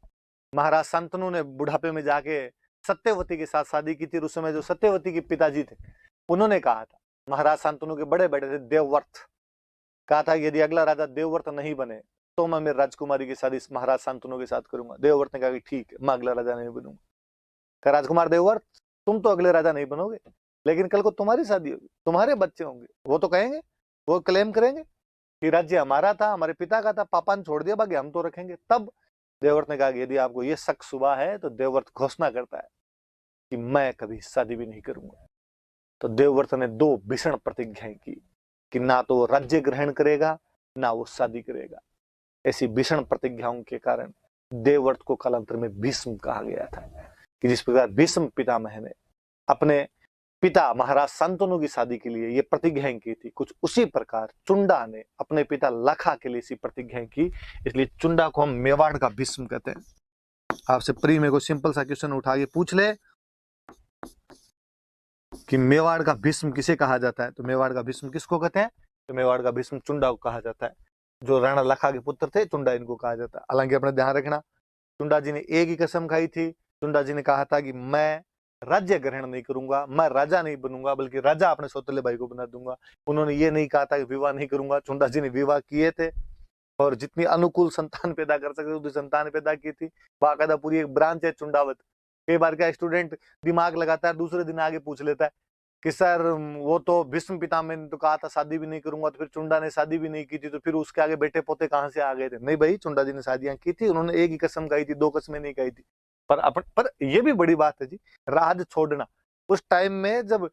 महाराज शांतनु ने बुढ़ापे में जाके सत्यवती के साथ शादी की थी। उस समय जो सत्यवती के पिताजी थे उन्होंने कहा था, महाराज शांतनु के बड़े बेटे थे देवव्रत, कहा था यदि अगला राजा देवव्रत नहीं बने तो मैं मेरी राजकुमारी की शादी महाराज शांतनु के साथ करूंगा। देवव्रत ने कहा कि ठीक है, मैं अगला राजा नहीं बनूंगा। राजकुमार देवव्रत, तुम तो अगले राजा नहीं बनोगे, लेकिन कल को तुम्हारी शादी होगी, तुम्हारे बच्चे होंगे, वो तो कहेंगे, वो क्लेम करेंगे कि राज्य हमारा था, हमारे पिता का था, पापा ने छोड़ दिया, बाकी हम तो रखेंगे। तब देवव्रत ने कहा कि यदि आपको ये शक सुबह है तो देवव्रत घोषणा करता है कि मैं कभी शादी भी नहीं करूंगा। तो देवव्रत ने 2 भीषण प्रतिज्ञाएं की कि ना तो वो राज्य ग्रहण करेगा, ना वो शादी करेगा। ऐसी भीषण प्रतिज्ञाओं के कारण देवव्रत को कालांतर में भीष्म कहा गया था। कि जिस प्रकार भीष्म पितामह ने अपने पिता महाराज शांतनु की शादी के लिए ये प्रतिज्ञाएं की थी, कुछ उसी प्रकार चुंडा ने अपने पिता लखा के लिए इसी प्रतिज्ञाएं की। इसलिए चुंडा को हम मेवाड़ का भीष्म कहते हैं। आपसे प्री में कोई सिंपल सा क्वेश्चन उठा के पूछ ले कि मेवाड़ का भीष्म किसे कहा जाता है, तो मेवाड़ का भीष्म किसको कहते हैं? तो मेवाड़ का भीष्म चुंडा को कहा जाता है। जो राणा लखा के पुत्र थे, चुंडा इनको कहा जाता है। हालांकि अपने ध्यान रखना, चुंडा जी ने एक ही कसम खाई थी। चुंडा जी ने कहा था कि मैं राज्य ग्रहण नहीं करूंगा, मैं राजा नहीं बनूंगा, बल्कि राजा अपने सौतेले भाई को बना दूंगा। उन्होंने ये नहीं कहा था कि विवाह नहीं करूंगा। चुंडा जी ने विवाह किए थे और जितनी अनुकूल संतान पैदा कर सकते उतनी संतान पैदा की थी। बाकायदा पूरी एक ब्रांच है चुंडावत। कई बार क्या स्टूडेंट दिमाग लगाता है, दूसरे दिन आगे पूछ लेता है कि सर वो तो भीष्म पितामह ने तो कहा था शादी भी नहीं करूंगा, तो फिर चुंडा ने शादी भी नहीं की थी, तो फिर उसके आगे बेटे पोते कहां से आ गए थे? नहीं भाई, चुंडा जी ने शादियां की थी, उन्होंने एक ही कसम खाई थी, 2 कसमें नहीं खाई थी। पर ये भी बड़ी बात है जी, राज छोड़ना। उस टाइम में जब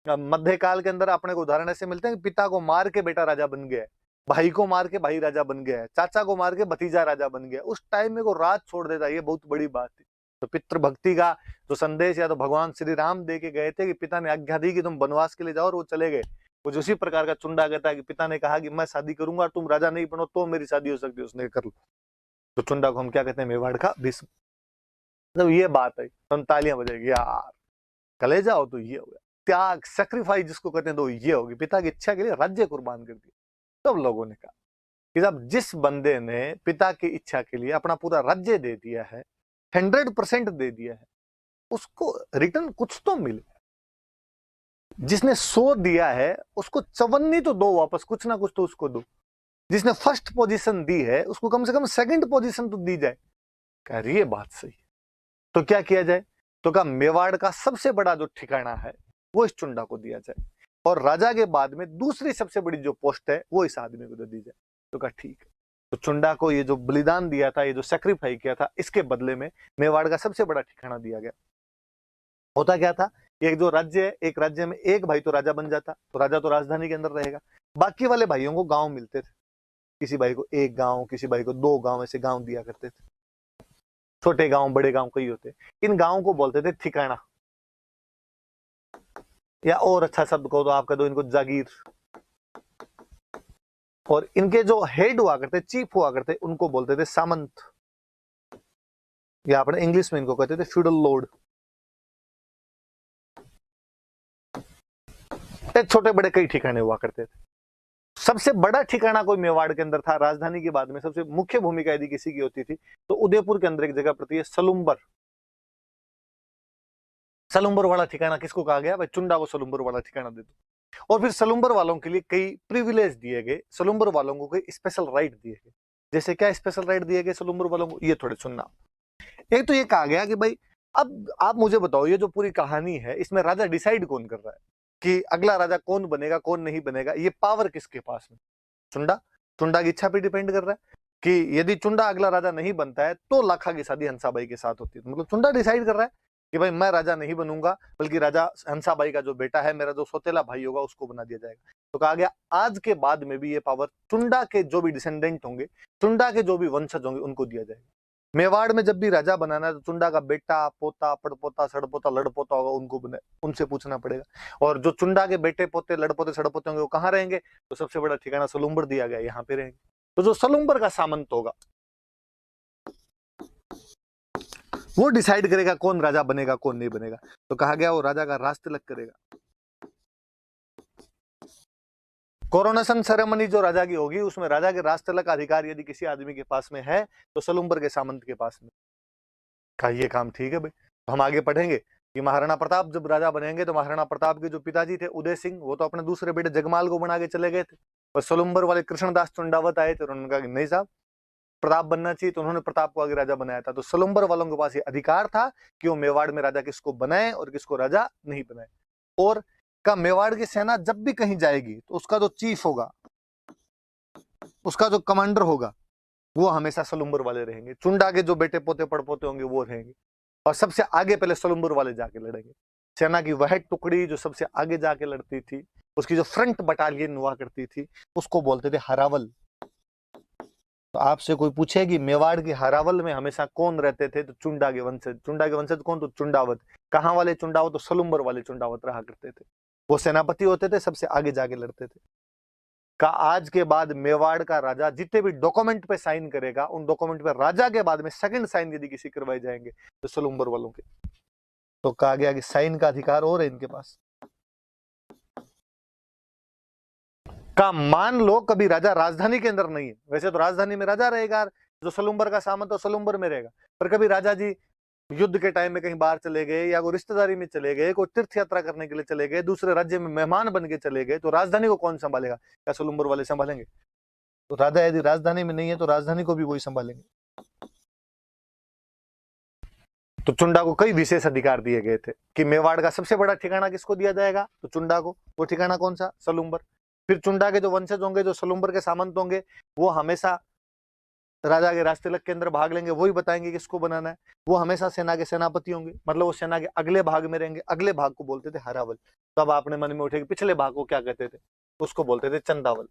मध्यकाल के अंदर अपने को उदाहरण ऐसे मिलते हैं कि पिता को मार के बेटा राजा बन गया है, भाई को मार के भाई राजा बन गया है, चाचा को मार के भतीजा राजा बन गया। उस टाइम में को राज छोड़ देता है, ये बहुत बड़ी बात है। तो पितृभक्ति का जो संदेश या तो भगवान श्री राम दे के गए थे कि पिता ने आज्ञा दी कि तुम वनवास के लिए जाओ, और वो चले गए। कुछ उसी प्रकार का चुंडा कहता है कि पिता ने कहा कि मैं शादी करूंगा, तुम राजा नहीं बनो तो मेरी शादी हो सकती है, उसने कर लो। तो चुंडा को हम क्या कहते हैं? मेवाड़ का भीष्म। तो ये बात है, तो तालियां बजेगी यार, कलेजा हो तो ये हो गया। त्याग, सेक्रीफाइस जिसको कहते हैं, तो ये होगी। पिता की इच्छा के लिए राज्य कुर्बान कर दिया। सब लोगों ने कहा कि जब जिस बंदे ने पिता की इच्छा के लिए अपना पूरा राज्य दे दिया है, 100% दे दिया है, उसको रिटर्न कुछ तो मिले। जिसने 100 दिया है उसको 54 तो दो वापस, कुछ ना कुछ तो उसको दो। जिसने फर्स्ट पोजीशन दी है उसको कम से कम सेकंड पोजीशन तो दी जाए। कह रही है बात सही। तो क्या किया जाए? तो कहा मेवाड़ का सबसे बड़ा जो ठिकाना है वो इस चुंडा को दिया जाए, और राजा के बाद में दूसरी सबसे बड़ी जो पोस्ट है वो इस आदमी को दे दी जाए। तो कहा ठीक है। तो चुंडा को ये जो बलिदान दिया था, ये जो सेक्रीफाइस किया था, इसके बदले में मेवाड़ का सबसे बड़ा ठिकाना दिया गया। होता क्या था, एक जो राज्य है, एक राज्य में एक भाई तो राजा बन जाता, तो राजा तो राजधानी के अंदर रहेगा, बाकी वाले भाइयों को गांव मिलते थे। किसी भाई को 1 गांव, किसी भाई को 2 गांव, ऐसे गांव दिया करते थे। छोटे गांव बड़े गांव कई होते। इन गांवों को बोलते थे ठिकाना, या और अच्छा शब्द कहो तो आप कह दो इनको जागीर। और इनके जो हेड हुआ करते, चीफ हुआ करते, उनको बोलते थे सामंत, या अपने इंग्लिश में इनको कहते थे फ्यूडल लॉर्ड। छोटे बड़े कई ठिकाने हुआ करते थे। सबसे बड़ा ठिकाना कोई मेवाड़ के अंदर था, राजधानी के बाद में सबसे मुख्य भूमिका यदि किसी की होती थी तो उदयपुर के अंदर एक जगह पड़ती है सलुम्बर। सलुम्बर वाला ठिकाना किसको कहा गया? भाई चुंडा को सलुम्बर वाला ठिकाना दे दो। और फिर सलुम्बर वालों के लिए कई प्रिविलेज दिए गए, सलुम्बर वालों को कई स्पेशल राइट दिए गए। जैसे क्या स्पेशल राइट दिए गए सलुम्बर वालों को, ये थोड़े सुनना। एक तो ये कहा गया कि भाई अब आप मुझे बताओ, ये जो पूरी कहानी है इसमें राजा डिसाइड कौन कर रहा है कि अगला राजा कौन बनेगा कौन नहीं बनेगा? ये पावर किसके पास में? चुंडा। चुंडा की इच्छा पे डिपेंड कर रहा है कि यदि चुंडा अगला राजा नहीं बनता है तो लाखा की शादी हंसाबाई के साथ होती है। मतलब चुंडा डिसाइड कर रहा है कि भाई मैं राजा नहीं बनूंगा, बल्कि राजा हंसाबाई का जो बेटा है, मेरा जो सौतेला भाई होगा, उसको बना दिया जाएगा। तो कहा गया आज के बाद में भी ये पावर चुंडा के जो भी डिसेंडेंट होंगे, चुंडा के जो भी वंशज होंगे, उनको दिया जाएगा। मेवाड़ में जब भी राजा बनाना है तो चुंडा का बेटा, पोता, पड़पोता, सड़पोता, लड़पोता होगा, उनको बने, उनसे पूछना पड़ेगा। और जो चुंडा के बेटे, पोते, लड़पोते, सड़पोते होंगे वो कहाँ रहेंगे? तो सबसे बड़ा ठिकाना सलुम्बर दिया गया, यहाँ पे रहेंगे। तो जो सलुम्बर का सामंत होगा वो डिसाइड करेगा कौन राजा बनेगा कौन नहीं बनेगा। तो कहा गया वो राजा का राज तिलक करेगा। कोरोनेशन सेरेमनी जो राजा की होगी उसमें राजा के राज तिलक का अधिकार यदि किसी आदमी के पास में है तो सलुम्बर के सामंत के पास में। कहा ये काम ठीक है भाई। तो हम आगे पढ़ेंगे कि महाराणा प्रताप जब राजा बनेंगे तो महाराणा प्रताप के जो पिताजी थे उदय सिंह, वो तो अपने दूसरे बेटे जगमाल को बना के चले गए थे, और सलुम्बर वाले कृष्णदास चुंडावत आए थे, उन्होंने कहा कि नहीं साहब प्रताप बनना चाहिए, तो उन्होंने प्रताप को आगे राजा बनाया था। तो सलुम्बर वालों के पास ये अधिकार था कि वो मेवाड़ में राजा किसको बनाए और किसको राजा नहीं बनाए। और का मेवाड़ की सेना जब भी कहीं जाएगी तो उसका जो चीफ होगा, उसका जो कमांडर होगा, वो हमेशा सलुम्बर वाले रहेंगे। चुंडा के जो बेटे पोते पड़पोते होंगे वो रहेंगे। और सबसे आगे पहले सलुम्बर वाले जाके लड़ेंगे। सेना की वह टुकड़ी जो सबसे आगे जाके लड़ती थी, उसकी जो फ्रंट बटालियन हुआ करती थी, उसको बोलते थे हरावल। तो आपसे कोई पूछे कि मेवाड़ की हरावल में हमेशा कौन रहते थे, तो चुंडा के वंशज। चुंडा के वंशज कौन? तो चुंडावत। कहाँ वाले चुंडावत? तो सलुम्बर वाले चुंडावत रहा करते थे। वो सेनापति होते थे, सबसे आगे जाके लड़ते थे। का आज के बाद मेवाड़ का राजा जितने भी डॉक्यूमेंट पे साइन करेगा, उन डॉक्यूमेंट पे राजा के बाद में सेकंड साइन यदि किसी करवाए जाएंगे तो सलुम्बर वालों के। तो कहा गया कि साइन का अधिकार और है इनके पास। का मान लो कभी राजा राजधानी के अंदर नहीं है, वैसे तो राजधानी में राजा रहेगा, जो सलुम्बर का सामंत तो सलुम्बर में रहेगा, पर कभी राजा जी युद्ध के टाइम में कहीं बाहर चले गए, या कोई रिश्तेदारी में चले गए, कोई तीर्थ यात्रा करने के लिए चले गए, दूसरे राज्य में मेहमान बन के चले गए, तो राजधानी को कौन संभालेगा? क्या सलुम्बर वाले संभालेंगे? तो राजा यदि राजधानी में नहीं है तो राजधानी को भी वही संभालेंगे। तो चुंडा को कई विशेष अधिकार दिए गए थे कि मेवाड़ का सबसे बड़ा ठिकाना किसको दिया जाएगा? तो चुंडा को। वो ठिकाना कौन सा? सलुम्बर। फिर चुंडा के जो वंशज होंगे, जो सलुम्बर के सामंत होंगे, वो हमेशा राजा के राजतिलक के अंदर भाग लेंगे, वही बताएंगे किसको बनाना है। वो हमेशा सेना के सेनापति होंगे, मतलब वो सेना के अगले भाग में रहेंगे। अगले भाग को बोलते थे हरावल। तब आपने मन में उठे कि पिछले भाग को क्या कहते थे? उसको बोलते थे चंदावल।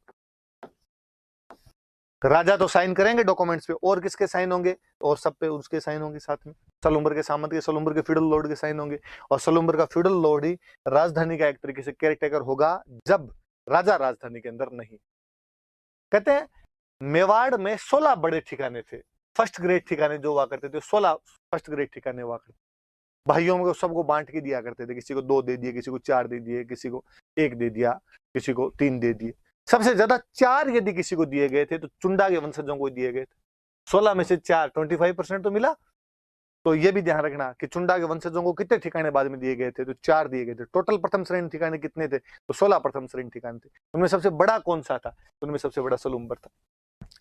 राजा तो साइन करेंगे डॉक्यूमेंट्स पे, और किसके साइन होंगे? और सब पे उसके साइन होंगे साथ में। सलुम्बर के सामंत के, सलुम्बर के फ्यूडल लॉर्ड के साइन होंगे। और सलुम्बर का फ्यूडल लॉर्ड ही राजधानी का एक तरीके से केयरटेकर होगा जब राजा राजधानी के अंदर नहीं। कहते हैं मेवाड़ में 16 बड़े ठिकाने थे, फर्स्ट ग्रेड ठिकाने जो हुआ करते थे, 16 फर्स्ट ग्रेड ठिकाने हुआ करते। भाइयों में सबको बांट के दिया करते थे, किसी को 2 दे दिए, किसी को 4 दे दिए, किसी को 1 दे दिया, किसी को 3 दे दिए। सबसे ज्यादा 4 यदि किसी को दिए गए थे तो चुंडा के वंशजों को दिए गए थे। 16 में से 4, 25% तो मिला। तो ये भी ध्यान रखना कि चुंडा के वंशजों को कितने ठिकाने बाद में दिए गए थे? तो 4 दिए गए थे। टोटल प्रथम श्रेणी ठिकाने कितने थे? तो 16 प्रथम श्रेणी ठिकाने थे। उनमें सबसे बड़ा कौन सा था? उनमें सबसे बड़ा सलुम्बर था।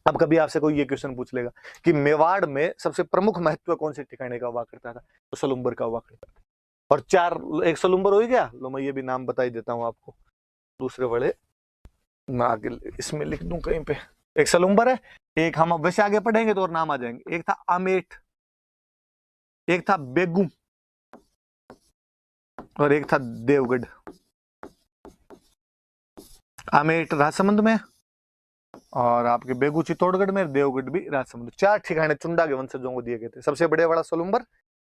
अब कभी आपसे कोई ये क्वेश्चन पूछ लेगा कि मेवाड़ में सबसे प्रमुख महत्व कौन से ठिकाने का हुआ करता था? तो सलुम्बर का हुआ करता था। और 4, एक सलुम्बर हो गया। लो मैं ये भी नाम बता ही देता हूं आपको, दूसरे वाले मैं आगे इसमें लिख दूं कहीं पे। एक सलुम्बर है, एक हम वैसे आगे पढ़ेंगे तो और नाम आ जाएंगे। एक था आमेठ, एक था बेगू, और एक था देवगढ़। आमेठ राजसमंद में, और आपके बेगू चित्तौड़गढ़ में, देवगढ़ भी राजसमंद। 4 ठिकाने चुंडा के वंशजों को दिए गए थे। सबसे बड़े वाला सलुम्बर,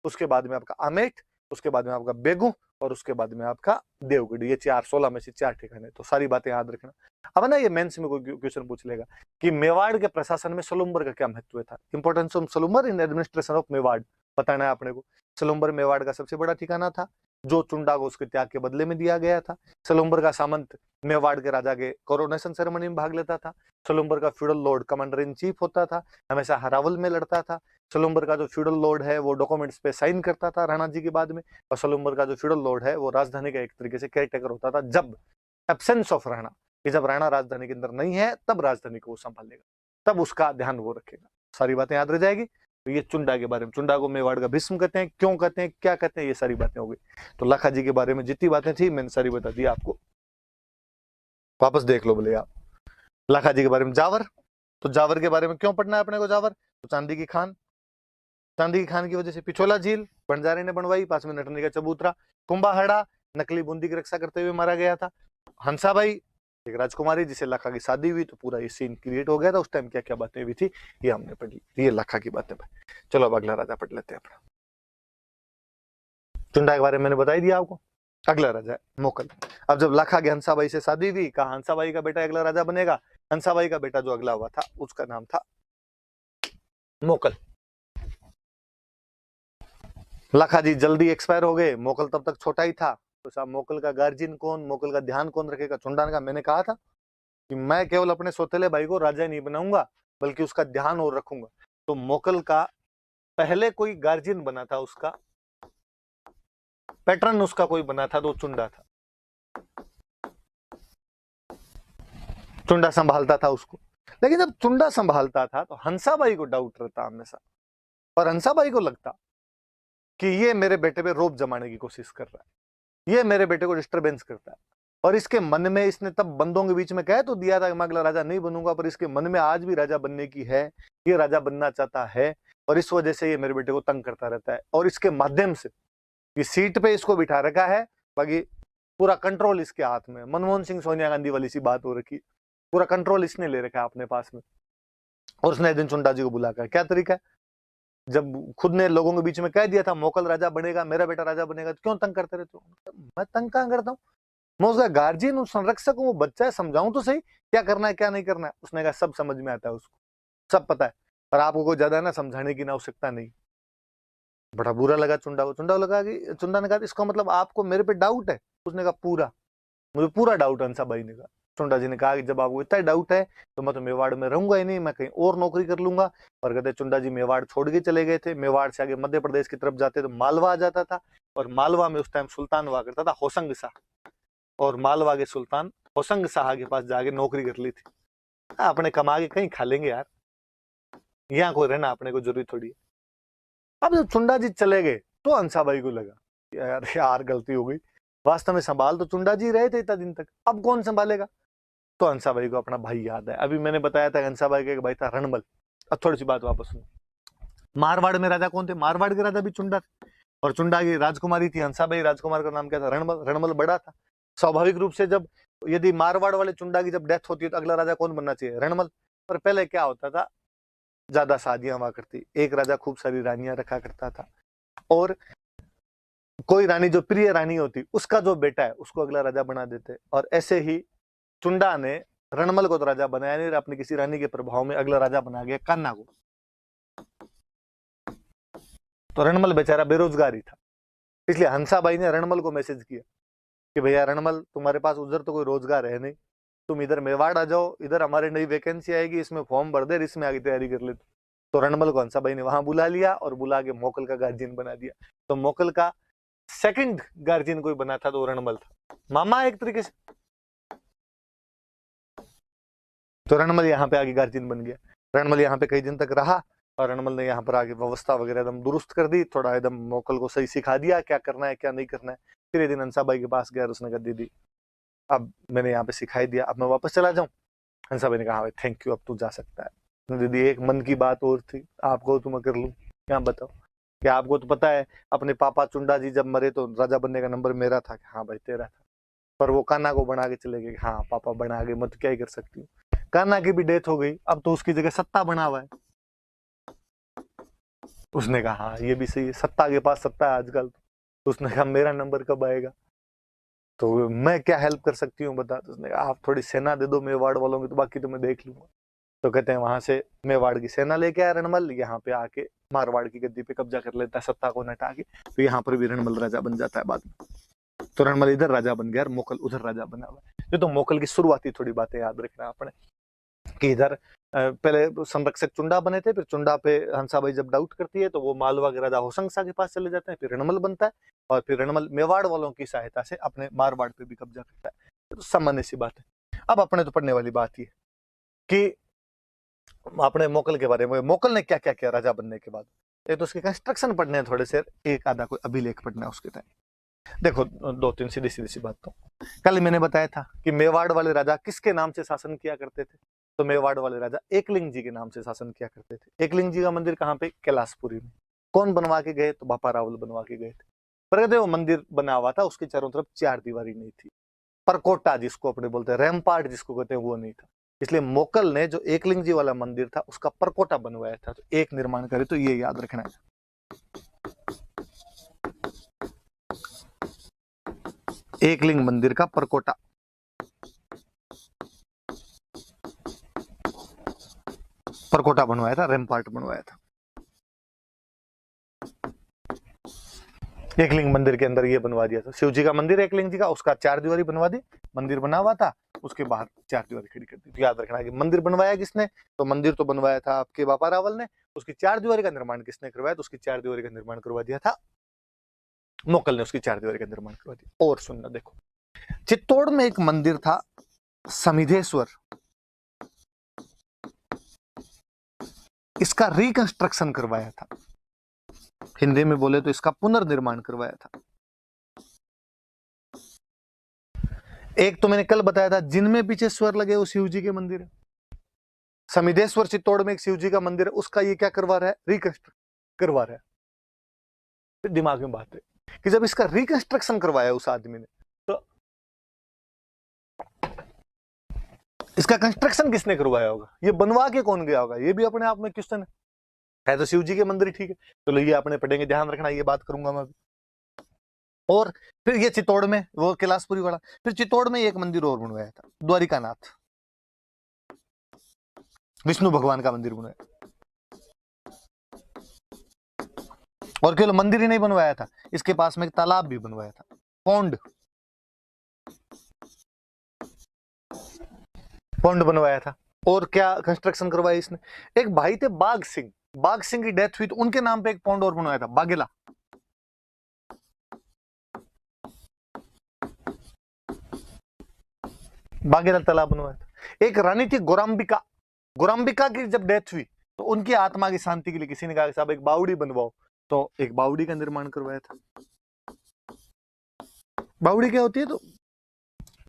उसके बाद में आपका आमेठ, उसके बाद में आपका बेगू, और उसके बाद में आपका देवगढ़। ये 4, 16 में से 4 ठिकाने। तो सारी बातें याद रखना। अब ना ये मेंस में कोई क्वेश्चन पूछ लेगा कि मेवाड़ के प्रशासन में सलुम्बर का क्या महत्व था? Importance of Salumbar in administration of Mewar बताना है अपने को। सलुम्बर मेवाड़ का सबसे बड़ा ठिकाना था, जो चुंडा को उसके त्याग के बदले में दिया गया था। सलुम्बर का सामंत मेवाड़ के राजा के कोरोनेशन सेरेमनी में भाग लेता था। सलुम्बर का feudal Lord commander in chief होता था, हमेशा हरावल में लड़ता था। सलुम्बर का जो फ्यूडल लॉर्ड है वो डॉक्यूमेंट्स पे साइन करता था राणा जी के बाद में। और सलुम्बर का जो फ्यूडल लॉर्ड है वो राजधानी का एक तरीके से केयरटेकर होता था, जब एब्सेंस ऑफ राणा, कि जब राणा राजधानी के अंदर नहीं है तब राजधानी को वो संभालेगा, तब उसका ध्यान वो रखेगा। सारी बातें याद रह जाएगी। तो ये चुंडा के बारे में, चुंडा को मेवाड़ का भीष्म कहते हैं, क्यों कहते हैं, क्या कहते हैं, ये सारी बातें हो गई। तो लाखा जी के बारे में जितनी बातें थी मैंने सारी बता दी आपको, वापस देख लो बोले आप। लाखा जी के बारे में जावर, तो जावर के बारे में क्यों पढ़ना है अपने को? जावर तो चांदी की खान, चांदी की खान की वजह से। पिछोला झील बंजारे ने बनवाई, पास में नटनी का चबूतरा। कुंभाहड़ा नकली बूंदी की रक्षा करते हुए मारा गया था। हंसाबाई एक राजकुमारी जिसे लाखा की शादी हुई, तो पूरा ये सीन क्रिएट हो गया था। उस टाइम क्या क्या बातें हुई थी ये हमने पढ़ ली, ये लाखा की बातें। चलो अब अगला राजा पढ़ लेते हैं अपना। चुंडा के बारे में मैंने बता ही दिया आपको। अगला राजा है मोकल। अब जब लाखा के हंसाबाई से शादी हुई, कहा हंसाबाई का बेटा अगला राजा बनेगा। हंसाबाई का बेटा जो अगला हुआ था उसका नाम था मोकल। लाखा जी जल्दी एक्सपायर हो गए, मोकल तब तक छोटा ही था। तो साहब मोकल का गार्जियन कौन, मोकल का ध्यान कौन रखेगा? चुंडा ने कहा मैंने कहा था कि मैं केवल अपने सौतेले भाई को राजा नहीं बनाऊंगा बल्कि उसका ध्यान और रखूंगा। तो मोकल का पहले कोई गार्जियन बना था, उसका पैटर्न उसका कोई बना था, तो चुंडा था। चुंडा संभालता था उसको। लेकिन जब चुंडा संभालता था तो हंसाबाई को डाउट रहता हमेशा, और हंसाबाई को लगता कि ये मेरे बेटे पे रोब जमाने की कोशिश कर रहा है, ये मेरे बेटे को डिस्टरबेंस करता है। और इसके मन में, इसने तब बंदों के बीच में कह तो दिया था कि मैं अगला राजा नहीं बनूंगा, पर इसके मन में आज भी राजा बनने की है, ये राजा बनना चाहता है। और इस वजह से ये मेरे बेटे को तंग करता रहता है, और इसके माध्यम से ये सीट पे इसको बिठा रखा है, बाकी पूरा कंट्रोल इसके हाथ में। मनमोहन सिंह सोनिया गांधी वाली सी बात हो रखी, पूरा कंट्रोल इसने ले रखा है अपने पास में। और उसने एक दिन चुंडा जी को बुलाकर, क्या तरीका है, जब खुद ने लोगों के बीच में कह दिया था मोकल राजा बनेगा, मेरा बेटा राजा बनेगा, तो क्यों तंग करते रहते हो? मैं तंग कहां करता हूँ, मैं उसका गार्जियन हूँ, संरक्षक हूँ, वो बच्चा है, समझाऊं तो सही क्या करना है क्या नहीं करना है। उसने कहा सब समझ में आता है उसको, सब पता है, पर आपको कोई ज्यादा ना समझाने की ना आवश्यकता नहीं। बड़ा बुरा लगा चुंडा को। चुंडा लगा कि चुंडा ने कहा इसका मतलब आपको मेरे पे डाउट है? उसने कहा पूरा, मुझे पूरा डाउट है। हंसा भाई ने कहा, चुंडा जी ने कहा कि जब आपको इतना डाउट है तो मैं तो मेवाड़ में रहूंगा ही नहीं, मैं कहीं और नौकरी कर लूंगा। और कहते चुंडा जी मेवाड़ छोड़ के चले गए थे। मेवाड़ से आगे मध्य प्रदेश की तरफ जाते तो मालवा आ जाता था, और मालवा में उस टाइम सुल्तान हुआ करता था होसंग शाह, और मालवा के सुल्तान होसंग शाह के पास जाके नौकरी कर ली थी। अपने कमा के कहीं खा लेंगे यार, यहाँ कोई रहना अपने को जरूरी थोड़ी है। अब जब चुंडा जी चले गए तो हंसा भाई को लगा यार यार गलती हो गई, वास्तव में संभाल तो चुंडा जी रहे थे इतना दिन तक, अब कौन संभालेगा? तो हंसा भाई को अपना भाई याद है। अभी मैंने बताया था हंसा भाई का एक भाई था रणबल। अब थोड़ी सी बात वापस सुनो, मारवाड़ में राजा कौन थे? मारवाड़ के राजा भी चुंडा थे, और चुंडा की राजकुमारी थी हंसा भाई, राजकुमार का नाम क्या था? रणबल। रणबल बड़ा था। स्वाभाविक रूप से जब यदि मारवाड़ वाले चुंडा की जब डेथ होती है तो अगला राजा कौन बनना चाहिए? रणबल। पर पहले क्या होता था, ज्यादा शादियां हुआ करती, एक राजा खूब सारी रानियां रखा करता था, और कोई रानी जो प्रिय रानी होती उसका जो बेटा है उसको अगला राजा बना देते। और ऐसे ही चुंडा ने रणमल को तो राजा बनाया नहीं, अपनी किसी रानी के प्रभाव में अगला राजा बना गया कान्हा को। तो रणमल बेचारा बेरोजगार ही था, इसलिए हंसाबाई ने रणमल को मैसेज किया कि भैया रणमल, तुम्हारे पास उधर तो कोई रोजगार है नहीं, तुम इधर मेवाड़ आ जाओ, इधर हमारी नई वैकेंसी आएगी, इसमें फॉर्म भर दे, इसमें आगे तैयारी कर ले। तो रणमल को हंसाबाई ने वहां बुला लिया और बुला के मोकल का गार्जियन बना दिया। तो मोकल का सेकंड गार्जियन कोई बना था तो रणमल था, मामा एक तरीके से। तो रणमल यहाँ पे आगे गार्जियन बन गया। रणमल यहाँ पे कई दिन तक रहा, और रणमल ने यहाँ पर आगे व्यवस्था वगैरह एकदम दुरुस्त कर दी, थोड़ा एकदम मोकल को सही सिखा दिया क्या करना है क्या नहीं करना है। फिर एक दिन हंसाबाई के पास गया, उसने कहा दीदी अब मैंने यहाँ पे सिखाई दिया, अब मैं वापस चला जाऊँ? हंसाबाई ने कहा हाँ भाई थैंक यू, अब तू जा सकता है। दीदी एक मन की बात और थी, आपको तो मैं कर लूँ क्या बताओ? क्या आपको तो पता है अपने पापा चुंडा जी जब मरे तो राजा बनने का नंबर मेरा था? हाँ भाई तेरा था, पर वो कान्हा को बना के चले गए। हाँ पापा बना गए, मैं तो क्या ही कर सकती हूँ। कान्हा की भी डेथ हो गई, अब तो उसकी जगह सत्ता बना हुआ है। उसने कहा हाँ ये भी सही है, सत्ता के पास सत्ता है आजकल। तो उसने कहा मेरा नंबर कब आएगा, तो मैं क्या हेल्प कर सकती हूँ बता? तो उसने कहा आप थोड़ी सेना दे दो मेवाड़ वालों की, तो बाकी तो मैं देख लूंगा। तो कहते हैं वहां से मेवाड़ की सेना लेके आया रणमल, यहाँ पे आके मारवाड़ की गद्दी पे कब्जा कर लेता है सत्ता को नटा के। तो यहाँ पर भी रणमल राजा बन जाता है बाद में। तो रणमल इधर राजा बन गया और मोकल उधर राजा बना हुआ है। ये तो मोकल की शुरुआती थोड़ी बातें याद रखना आपने, कि इधर पहले संरक्षक चुंडा बने थे, फिर चुंडा पे हंसाबाई जब डाउट करती है तो वो मालवा के राजा होसंग शाह के पास चले जाते हैं, फिर रणमल बनता है, और फिर रणमल मेवाड़ वालों की सहायता से अपने मारवाड़ पे भी कब्जा करता है। तो सामान्य सी बात है। अब अपने तो पढ़ने वाली बात ही है कि अपने मोकल के बारे में, मोकल ने क्या क्या किया राजा बनने के बाद। एक तो उसके कंस्ट्रक्शन पढ़ने हैं थोड़े से, एक आधा कोई अभिलेख पढ़ना है उसके टाइम। देखो दो तीन सीधी सीधी सी बात। तो कल मैंने बताया था कि मेवाड़ वाले राजा किसके नाम से शासन किया करते थे? तो मेवाड़ वाले राजा एकलिंग जी के नाम से शासन किया करते थे। एकलिंग जी का मंदिर कहाँ पे? कैलाशपुरी में। कौन बनवा के गए? तो बापा रावल बनवा के गए थे। पर कहते वो मंदिर बना हुआ था, उसकी चारों तरफ चार दीवारी नहीं थी, परकोटा जिसको अपने बोलते हैं, रैम्पार्ट जिसको कहते हैं, वो नहीं था। इसलिए मोकल ने जो एकलिंग जी वाला मंदिर था उसका परकोटा बनवाया था। तो एक निर्माण करे, तो ये याद रखना है। एकलिंग मंदिर का परकोटा, परकोटा बनवाया था, रैम्पार्ट बनवाया था। एकलिंग मंदिर के अंदर ये बनवा दिया था। शिव जी का मंदिर एकलिंग जी का, उसका चार दीवारी बनवा दी, मंदिर बना हुआ था, उसके बाहर चार दीवारी खड़ी कर दी। तो याद रखना कि मंदिर बनवाया किसने? तो मंदिर तो बनवाया था आपके बापा रावल ने, उसकी चार दीवारी का निर्माण किसने करवाया? तो उसकी चार दीवारी का निर्माण करवा दिया था मोकल ने, उसकी चार दीवारी का निर्माण करवा दिया। और सुनना, देखो चित्तौड़ में एक मंदिर था समिधेश्वर, इसका रिकंस्ट्रक्शन करवाया था, हिंदी में बोले तो इसका पुनर्निर्माण करवाया था। एक तो मैंने कल बताया था जिनमें पीछे स्वर लगे वो शिव जी के मंदिर है। समिधेश्वर चित्तौड़ में एक शिव जी का मंदिर है, उसका ये क्या करवा रहा है? रिकंस्ट्रक्ट। करवा रहा है। फिर दिमाग में बात है कि जब इसका रिकंस्ट्रक्शन करवाया उस आदमी ने, तो इसका कंस्ट्रक्शन किसने करवाया होगा, ये बनवा के कौन गया होगा, ये भी अपने आप में क्वेश्चन है। तो शिव जी के मंदिर ठीक है, चलो ये अपने पढ़ेंगे, ध्यान रखना, ये बात करूंगा मैं अभी। और फिर ये चित्तौड़ में वो कैलाशपुरी वाला, फिर चित्तौड़ में एक मंदिर और बनवाया था, द्वारिकानाथ, विष्णु भगवान का मंदिर बनवाया। और केवल मंदिर ही नहीं बनवाया था, इसके पास में एक तालाब भी बनवाया था, पौंड बनवाया था। और क्या कंस्ट्रक्शन करवाया इसने, एक भाई थे बाघ सिंह की डेथ हुई तो उनके नाम पे एक पौंड और बनवाया था, बागेला। तालाब बनवाया था। एक रानी थी गोराम्बिका की जब डेथ हुई तो उनकी आत्मा की शांति के लिए किसी ने कहा साहब एक बावड़ी बनवाओ, तो एक बावड़ी का निर्माण करवाया था। बावड़ी क्या होती है, तो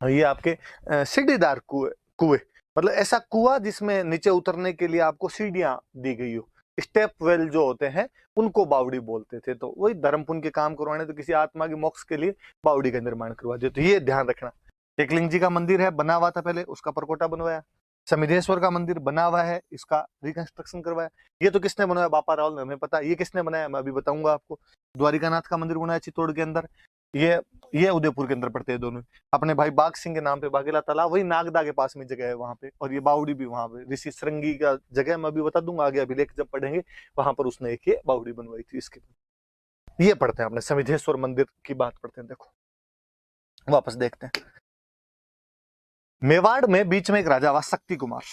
ये आपके सीढ़ीदार कुएं, मतलब ऐसा कुआं जिसमें नीचे उतरने के लिए आपको सीढ़ियां दी गई हो, स्टेप वेल जो होते हैं उनको बावड़ी बोलते थे। तो वही धर्म पुण्य के काम करवाने, तो किसी आत्मा के मोक्ष के लिए बावड़ी का निर्माण करवा दिया। तो ये ध्यान रखना। एकलिंग जी का मंदिर है, बना हुआ था पहले, उसका परकोटा बनवाया। समिधेश्वर का मंदिर बना हुआ है, इसका रिकंस्ट्रक्शन करवाया। ये तो किसने बनाया, बापा रावल ने, हमें पता। ये किसने बनाया मैं अभी बताऊंगा आपको। द्वारिकानाथ का मंदिर बनाया चित्तौड़ के अंदर, ये उदयपुर के अंदर पड़ते हैं दोनों। अपने भाई बाघ सिंह के नाम पे बागेला तालाब, वही नागदा के पास में जगह है वहां पे, और ये बावड़ी भी वहां पे, ऋषि श्रृंगी का जगह मैं अभी बता दूंगा आगे, अभिलेख जब पढ़ेंगे वहां पर उसने एक ये बावड़ी बनवाई थी। इसके ये पढ़ते हैं अपने समिधेश्वर मंदिर की बात पढ़ते हैं। देखो वापस देखते हैं, मेवाड़ में बीच में एक राजा हुआ शक्ति कुमार।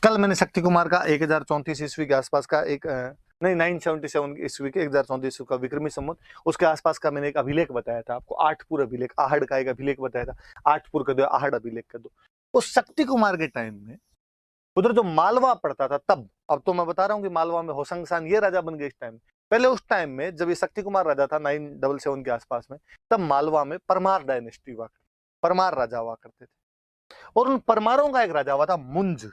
कल मैंने शक्ति कुमार का 1034 ईस्वी के आसपास का एक नहीं 977 ईस्वी के 1034 का विक्रमी संवत, उसके आसपास का मैंने एक अभिलेख बताया था आपको, आठपुर अभिलेख, आहड़ का एक अभिलेख बताया था। आठपुर का दो, आहड़ अभिलेख का दो। उस शक्ति कुमार के टाइम में उधर जो मालवा पड़ता था तब, अब तो मैं बता रहा हूँ कि मालवा में होशंगसान ये राजा बन गए इस टाइम। पहले उस टाइम में जब ये शक्ति कुमार राजा था 977 के आसपास में, तब मालवा में परमार डायनेस्टी हुआ, परमार राजा हुआ करते थे। और उन परमारों का एक राजा हुआ था मुंज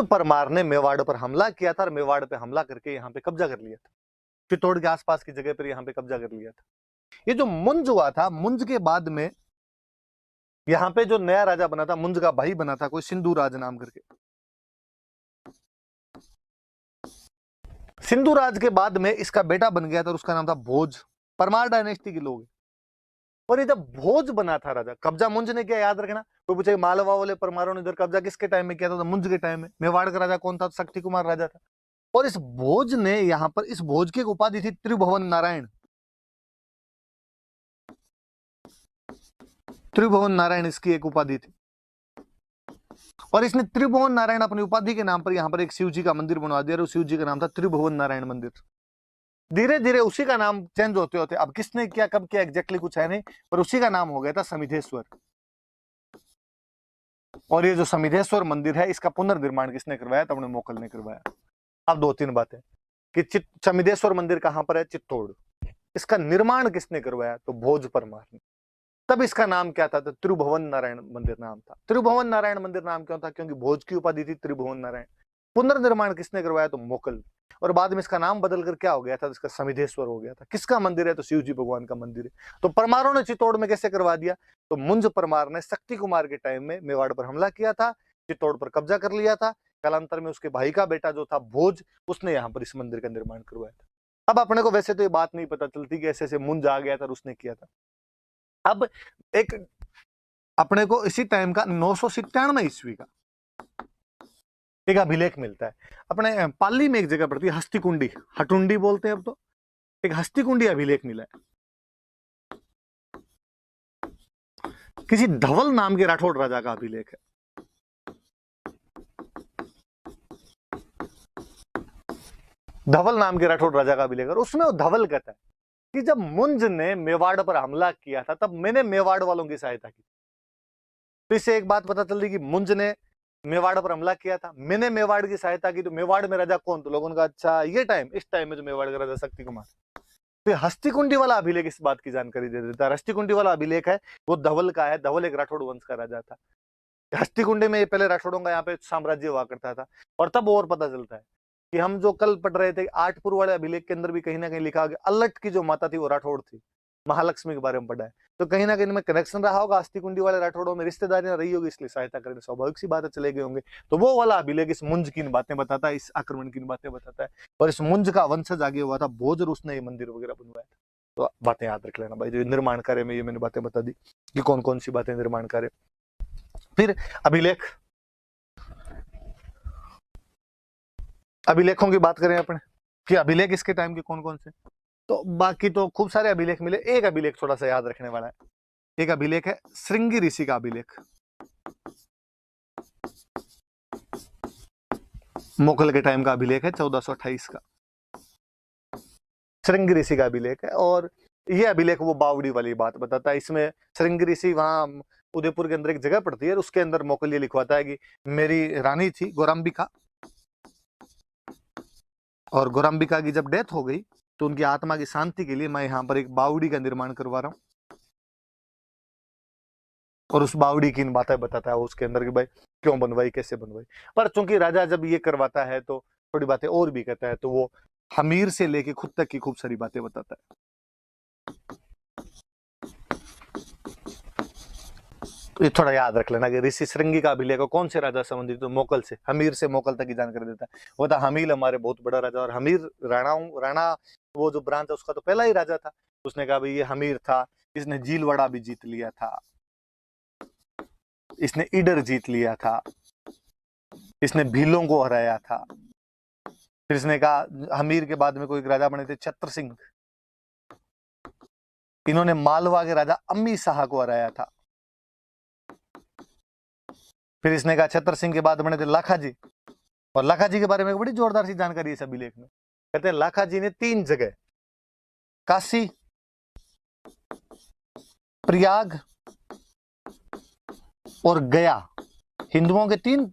परमार ने मेवाड़ पर हमला किया था, और मेवाड़ पे हमला करके यहाँ पे कब्जा कर लिया था। चित्तौड़ के आसपास की जगह पर यहाँ पे कब्जा कर लिया था। ये जो मुंज हुआ था, मुंज के बाद में यहाँ पे जो नया राजा बना था, मुंज का भाई बना था कोई सिंधु राज नाम करके। सिंधु राज के बाद में इसका बेटा बन गया था, उसका नाम था भोज। परमार डायनेस्टी के लोग। और ये जब भोज बना था राजा, कब्जा मुंज ने किया, याद रखना। कोई पूछे मालवा वाले परमारों ने इधर कब्जा किसके टाइम में किया था, तो मुंज के टाइम में। मेवाड़ का राजा कौन था, शक्ति कुमार राजा था। और इस भोज ने यहाँ पर, इस भोज की एक उपाधि थी त्रिभुवन नारायण। त्रिभुवन नारायण इसकी एक उपाधि थी। और इसने त्रिभुवन नारायण अपनी उपाधि के नाम पर यहाँ पर एक शिव जी का मंदिर बनवा दिया, और उस शिव जी का नाम था त्रिभुवन नारायण मंदिर। धीरे धीरे उसी का नाम चेंज होते होते, अब किसने किया कब किया एग्जैक्टली कुछ है नहीं, पर उसी का नाम हो गया था समिधेश्वर। और ये जो समिधेश्वर मंदिर है, इसका पुनर्निर्माण किसने करवाया, तो अपने मोकल ने करवाया। अब दो तीन बातें कि समिधेश्वर मंदिर कहां पर है, चित्तौड़। इसका निर्माण किसने करवाया, तो भोज परमार ने। तब इसका नाम क्या था, तो त्रिभुवन नारायण मंदिर नाम था। त्रिभुवन नारायण मंदिर नाम क्यों था, क्योंकि भोज की उपाधि थी त्रिभुवन नारायण। पुनर्निर्माण किसने करवाया, तो मोकल। और बाद में इसका नाम बदलकर क्या हो गया था, इसका समिधेश्वर हो गया था। किसका मंदिर है, तो शिव जी भगवान का मंदिर है। तो परमारों ने चित्तौड़ में कैसे करवा दिया, तो मुंज परमार ने शक्ति कुमार के टाइम में मेवाड़ पर हमला किया था, चित्तौड़ पर कब्जा कर लिया था। कालांतर में उसके भाई का बेटा जो था भोज, उसने यहाँ पर इस मंदिर का निर्माण करवाया था। अब अपने को वैसे तो ये बात नहीं पता चलती कि ऐसे ऐसे मुंज आ गया था और उसने किया था। अब एक अपने को इसी टाइम का 997 ईस्वी का एक अभिलेख मिलता है। अपने पाली में एक जगह पड़ती है हस्तिकुंडी, हटुंडी बोलते हैं अब तो। एक हस्तिकुंडी अभिलेख मिला है, किसी धवल नाम के राठौड़ राजा का अभिलेख है। धवल नाम के राठौड़ राजा का अभिलेख, और उसमें वो धवल कहता है कि जब मुंज ने मेवाड़ पर हमला किया था, तब मैंने मेवाड़ वालों की सहायता की। तो इससे एक बात पता चल रही कि मुंज ने मेवाड़ पर हमला किया था, मैंने मेवाड़ की सहायता की। तो मेवाड़ में राजा कौन, तो लोगों ने कहा अच्छा ये टाइम, इस टाइम में जो मेवाड़ का राजा शक्ति कुमार। फिर हस्तिकुंडी वाला अभिलेख इस बात की जानकारी दे देता है। हस्तिकुंडी वाला अभिलेख है वो धवल का है। धवल एक राठौड़ वंश का राजा था। हस्तिकुंडी में पहले राठौड़ों का यहाँ पे साम्राज्य हुआ करता था। और तब और पता चलता है कि हम जो कल पढ़ रहे थे आठपुर वाले अभिलेख के अंदर भी कहीं ना कहीं लिखा गया अल्लट की जो माता थी वो राठौड़ थी। महालक्ष्मी के बारे में पढ़ा है। तो कहीं ना कहीं में कनेक्शन रहा होगा, हस्तिकुंडी वाले राठौड़ों में रिश्तेदारियां रही होगी, इसलिए सहायता करने स्वाभाविक सी बातें चले गए होंगे। तो वो वाला अभिलेख इस मुंज की बातें बताता है, इस आक्रमण की बातें बताता है। और इस मुंज का वंशज आगे हुआ था भोज, और उसने ये मंदिर वगैरह बनवाया था। तो बातें याद रख लेना भाई। जो निर्माण कार्य में ये मैंने बातें बता दी कि कौन कौन सी बातें निर्माण कार्य। फिर अभिलेख, अभिलेखों की बात करें अपने कि अभिलेख इसके टाइम के कौन कौन से, तो बाकी तो खूब सारे अभिलेख मिले। एक अभिलेख थोड़ा सा याद रखने वाला है। एक अभिलेख है श्रृंगी ऋषि का अभिलेख, मुगल के टाइम का अभिलेख है 1428 का। श्रृंगी ऋषि का अभिलेख है और ये अभिलेख वो बावड़ी वाली बात बताता है। इसमें श्रृंगी ऋषि वहां उदयपुर के अंदर एक जगह पड़ती है, उसके अंदर मोकल ये लिखवाता है कि मेरी रानी थी गौरांबिका, और गौरांबिका की जब डेथ हो गई तो उनकी आत्मा की शांति के लिए मैं यहाँ पर एक बावड़ी का निर्माण करवा रहा हूँ। और उस बावड़ी की इन बातें बताता है उसके अंदर कि भाई क्यों बनवाई, कैसे बनवाई। पर चूंकि राजा जब ये करवाता है तो थोड़ी बातें और भी कहता है, तो वो हमीर से लेके खुद तक की खूब सारी बातें बताता है। ये थोड़ा याद रख लेना कि ऋषि श्रृंगी का अभिलेख कौन से राजा संबंधित, तो मोकल से, हमीर से मोकल तक की जानकारी देता है। वो था हमीर हमारे बहुत बड़ा राजा, और हमीर राणा वो जो ब्रांच है उसका तो पहला ही राजा था। उसने कहा भाई ये हमीर था, इसने जीलवाड़ा भी जीत लिया था, इसने ईडर जीत लिया था, इसने भीलों को हराया था। फिर इसने कहा हमीर के बाद में कोई राजा बने थे छत्र सिंह, इन्होंने मालवा के राजा अम्मी शाह को हराया था। फिर इसने कहा छत्र सिंह के बाद बने थे लाखा जी, और लाखा जी के बारे में बड़ी जोरदार सी जानकारी है इस अभिलेख में। कहते हैं लाखा जी ने 3 जगह काशी, प्रयाग और गया, हिंदुओं के 3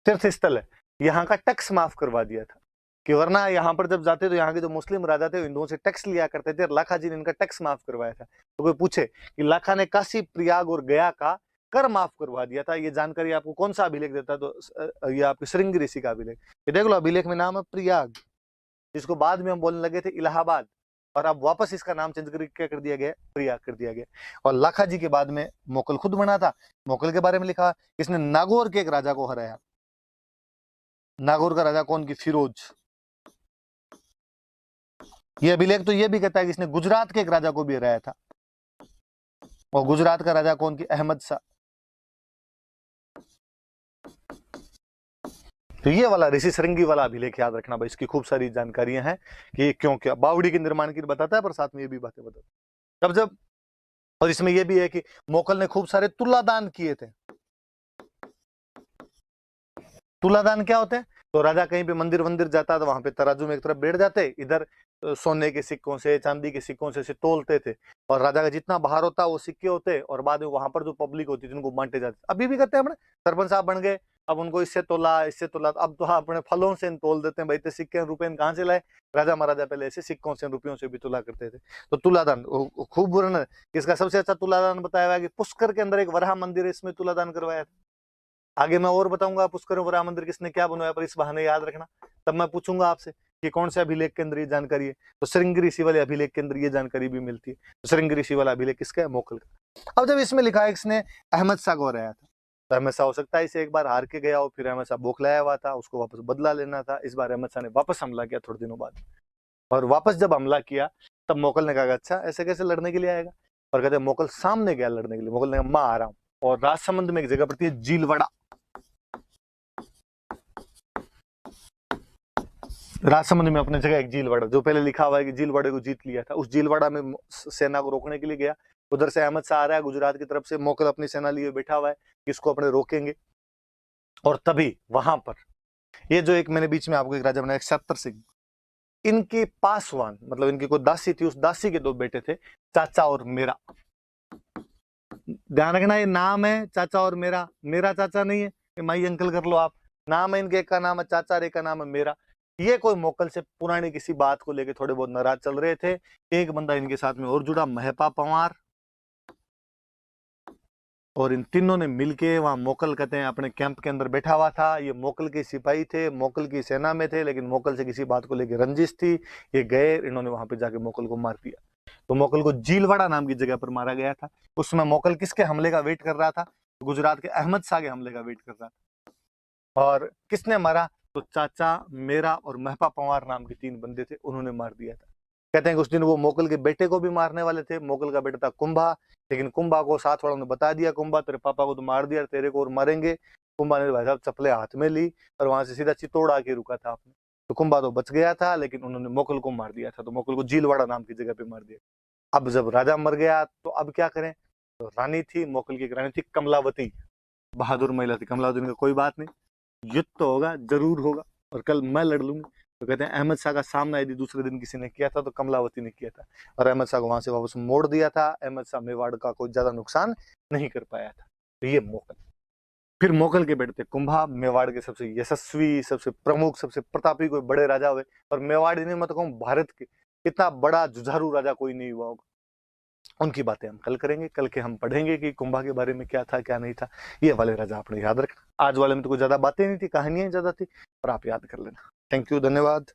तीर्थ स्थल है, यहाँ का टैक्स माफ करवा दिया था। कि वरना यहाँ पर जब जाते तो यहाँ के जो मुस्लिम राजा थे हिंदुओं से टैक्स लिया करते थे, और लाखा जी ने इनका टैक्स माफ करवाया था। तो कोई पूछे कि लाखा ने काशी, प्रयाग और गया का कर माफ करवा दिया था, ये जानकारी आपको कौन सा अभिलेख देता है, तो ये आपके श्रृंगी ऋषि का अभिलेख। ये देख लो अभिलेख में नाम है प्रयाग, जिसको बाद में हम बोलने लगे थे इलाहाबाद, और अब वापस इसका नाम चेंज करके क्या कर दिया गया, प्रयाग कर दिया गया। और लाखा जी के बाद में मोकल खुद बना था। मोकल के बारे में लिखा इसने नागौर के एक राजा को हराया। नागौर का राजा कौन, की फिरोज। ये अभिलेख तो ये भी कहता है कि इसने गुजरात के एक राजा को भी हराया था, और गुजरात का राजा कौन, की अहमद शाह। तो ये वाला ऋषि श्रृंगी वाला अभिलेख याद रखना भाई, इसकी खूब सारी जानकारियां हैं कि क्यों क्या बावड़ी के निर्माण की बताता है, पर साथ में ये भी बातें बताता है। जब और इसमें यह भी है कि मोकल ने खूब सारे तुलादान किए थे। तुलादान क्या होते हैं, तो राजा कहीं पे मंदिर वंदिर जाता तो वहां पे तराजू में एक तरफ बैठ जाते, इधर सोने के सिक्कों से, चांदी के सिक्कों से तोलते थे, और राजा का जितना बाहर होता वो सिक्के होते, और बाद में वहां पर जो पब्लिक होती थी उनको बांटे जाते। अभी भी करते हैं अपने सरपंच साहब बन गए, अब उनको इससे तोला, इससे तोला, अब तो हाँ अपने फलों से तोल देते हैं भाई, तो सिक्के रुपए कहाँ से लाए। राजा महाराजा पहले ऐसे सिक्कों से रुपयों से भी तुला करते थे। तो तुलादान खूब वर्णन, इसका सबसे अच्छा तुलादान बताया हुआ है कि पुष्कर के अंदर एक वराह मंदिर है, इसमें तुलादान करवाया था। आगे मैं और बताऊंगा पुष्कर वराह मंदिर किसने क्या बनवाया, पर इस बहाने याद रखना, तब मैं पूछूंगा आपसे कि कौन से अभिलेख के अंदर ये जानकारी है। तो श्रृंगी ऋषि वाले अभिलेख के अंदर ये जानकारी भी मिलती है। तो श्रृंगी ऋषि वाला अभिलेख किसका है, मोकल का। अब जब इसमें लिखा है इसने अहमद शाह को हराया था, तो अहमद शाह हो सकता है इसे एक बार हार के गया हो, फिर अहमद शाह बौखलाया हुआ था, उसको वापस बदला लेना था। इस बार अहमद शाह ने वापस हमला किया थोड़े दिनों बाद, और वापस जब हमला किया तब मोकल ने कहा अच्छा ऐसे कैसे लड़ने के लिए आएगा, और कहते मोकल सामने गया लड़ने के लिए। मोकल ने कहा मैं आ रहा हूं, और राजसमंद में एक जगह पड़ती है जीलवाड़ा, राजसमंद में अपने जगह एक जीलवाड़ा, जो पहले लिखा हुआ है कि जीलवाड़े को जीत लिया था, उस जीलवाड़ा में सेना को रोकने के लिए गया। उधर से अहमद शाह आ रहा है गुजरात की तरफ से, मोकल अपनी सेना लिए बैठा हुआ है कि इसको अपने रोकेंगे। और तभी वहां पर ये जो एक मैंने बीच में आपको एक राजा बनाया छत्र सिंह, इनके पासवान मतलब इनकी कोई दासी थी, उस दासी के 2 बेटे थे, चाचा और मेरा। ध्यान रखना ये नाम है चाचा और मेरा, मेरा चाचा नहीं है, माई अंकल कर लो आप। नाम है इनके, एक का नाम है चाचा और एक का नाम है मेरा। ये कोई मोकल से पुरानी किसी बात को लेके थोड़े बहुत नाराज चल रहे थे। एक बंदा इनके साथ में और जुड़ा, महपा पंवार, और इन तीनों ने मिलके वहां मोकल कहते हैं अपने कैंप के अंदर बैठा हुआ था। ये मोकल के सिपाही थे, मोकल की सेना में थे, लेकिन मोकल से किसी बात को लेकर रंजिश थी। ये गए, इन्होंने वहां पे जाके मोकल को मार दिया। तो मोकल को जीलवाड़ा नाम की जगह पर मारा गया था। उस समय मोकल किसके हमले का वेट कर रहा था? गुजरात के अहमद शाह के हमले का वेट कर रहा था। और किसने मारा? तो चाचा, मेरा और महपा पंवार नाम के 3 बंदे थे, उन्होंने मार दिया था। कहते हैं कि उस दिन वो मोकल के बेटे को भी मारने वाले थे। मोकल का बेटा था कुंभा, लेकिन कुंभा को साथ वालों ने बता दिया, कुंभा तेरे पापा को तो मार दिया, तेरे को और मारेंगे। कुंभा ने भाई साहब चप्पले हाथ में ली और वहां से सीधा चित्तौड़ आके रुका था आपने। तो कुंभा तो बच गया था, लेकिन उन्होंने मोकल को मार दिया था। तो मोकल को जीलवाड़ा नाम की जगह पे मार दिया। अब जब राजा मर गया तो अब क्या करें? तो रानी थी, मोकल की एक रानी थी कमलावती, बहादुर महिला थी। कमलावती का कोई बात नहीं, युद्ध तो होगा, जरूर होगा, और कल मैं लड़ लूंगी। तो कहते हैं अहमद शाह का सामना यदि दूसरे दिन किसी ने किया था तो कमलावती ने किया था, और अहमद शाह को वहां से वापस मोड़ दिया था। अहमद शाह मेवाड़ का कोई ज्यादा नुकसान नहीं कर पाया था। तो ये मोकल। फिर मोकल के बेटे थे कुंभा, मेवाड़ के सबसे यशस्वी, सबसे प्रमुख, सबसे प्रतापी कोई बड़े राजा हुए। और मेवाड़ नहीं, मैं तो कहूँ भारत के इतना बड़ा जुझारू राजा कोई नहीं हुआ होगा। उनकी बातें हम कल करेंगे। कल के हम पढ़ेंगे कि कुंभा के बारे में क्या था क्या नहीं था। ये वाले राजा आपने याद रखना। आज वाले में तो कुछ ज्यादा बातें नहीं थी, कहानियां ज्यादा थी, और आप याद कर लेना। थैंक यू, धन्यवाद।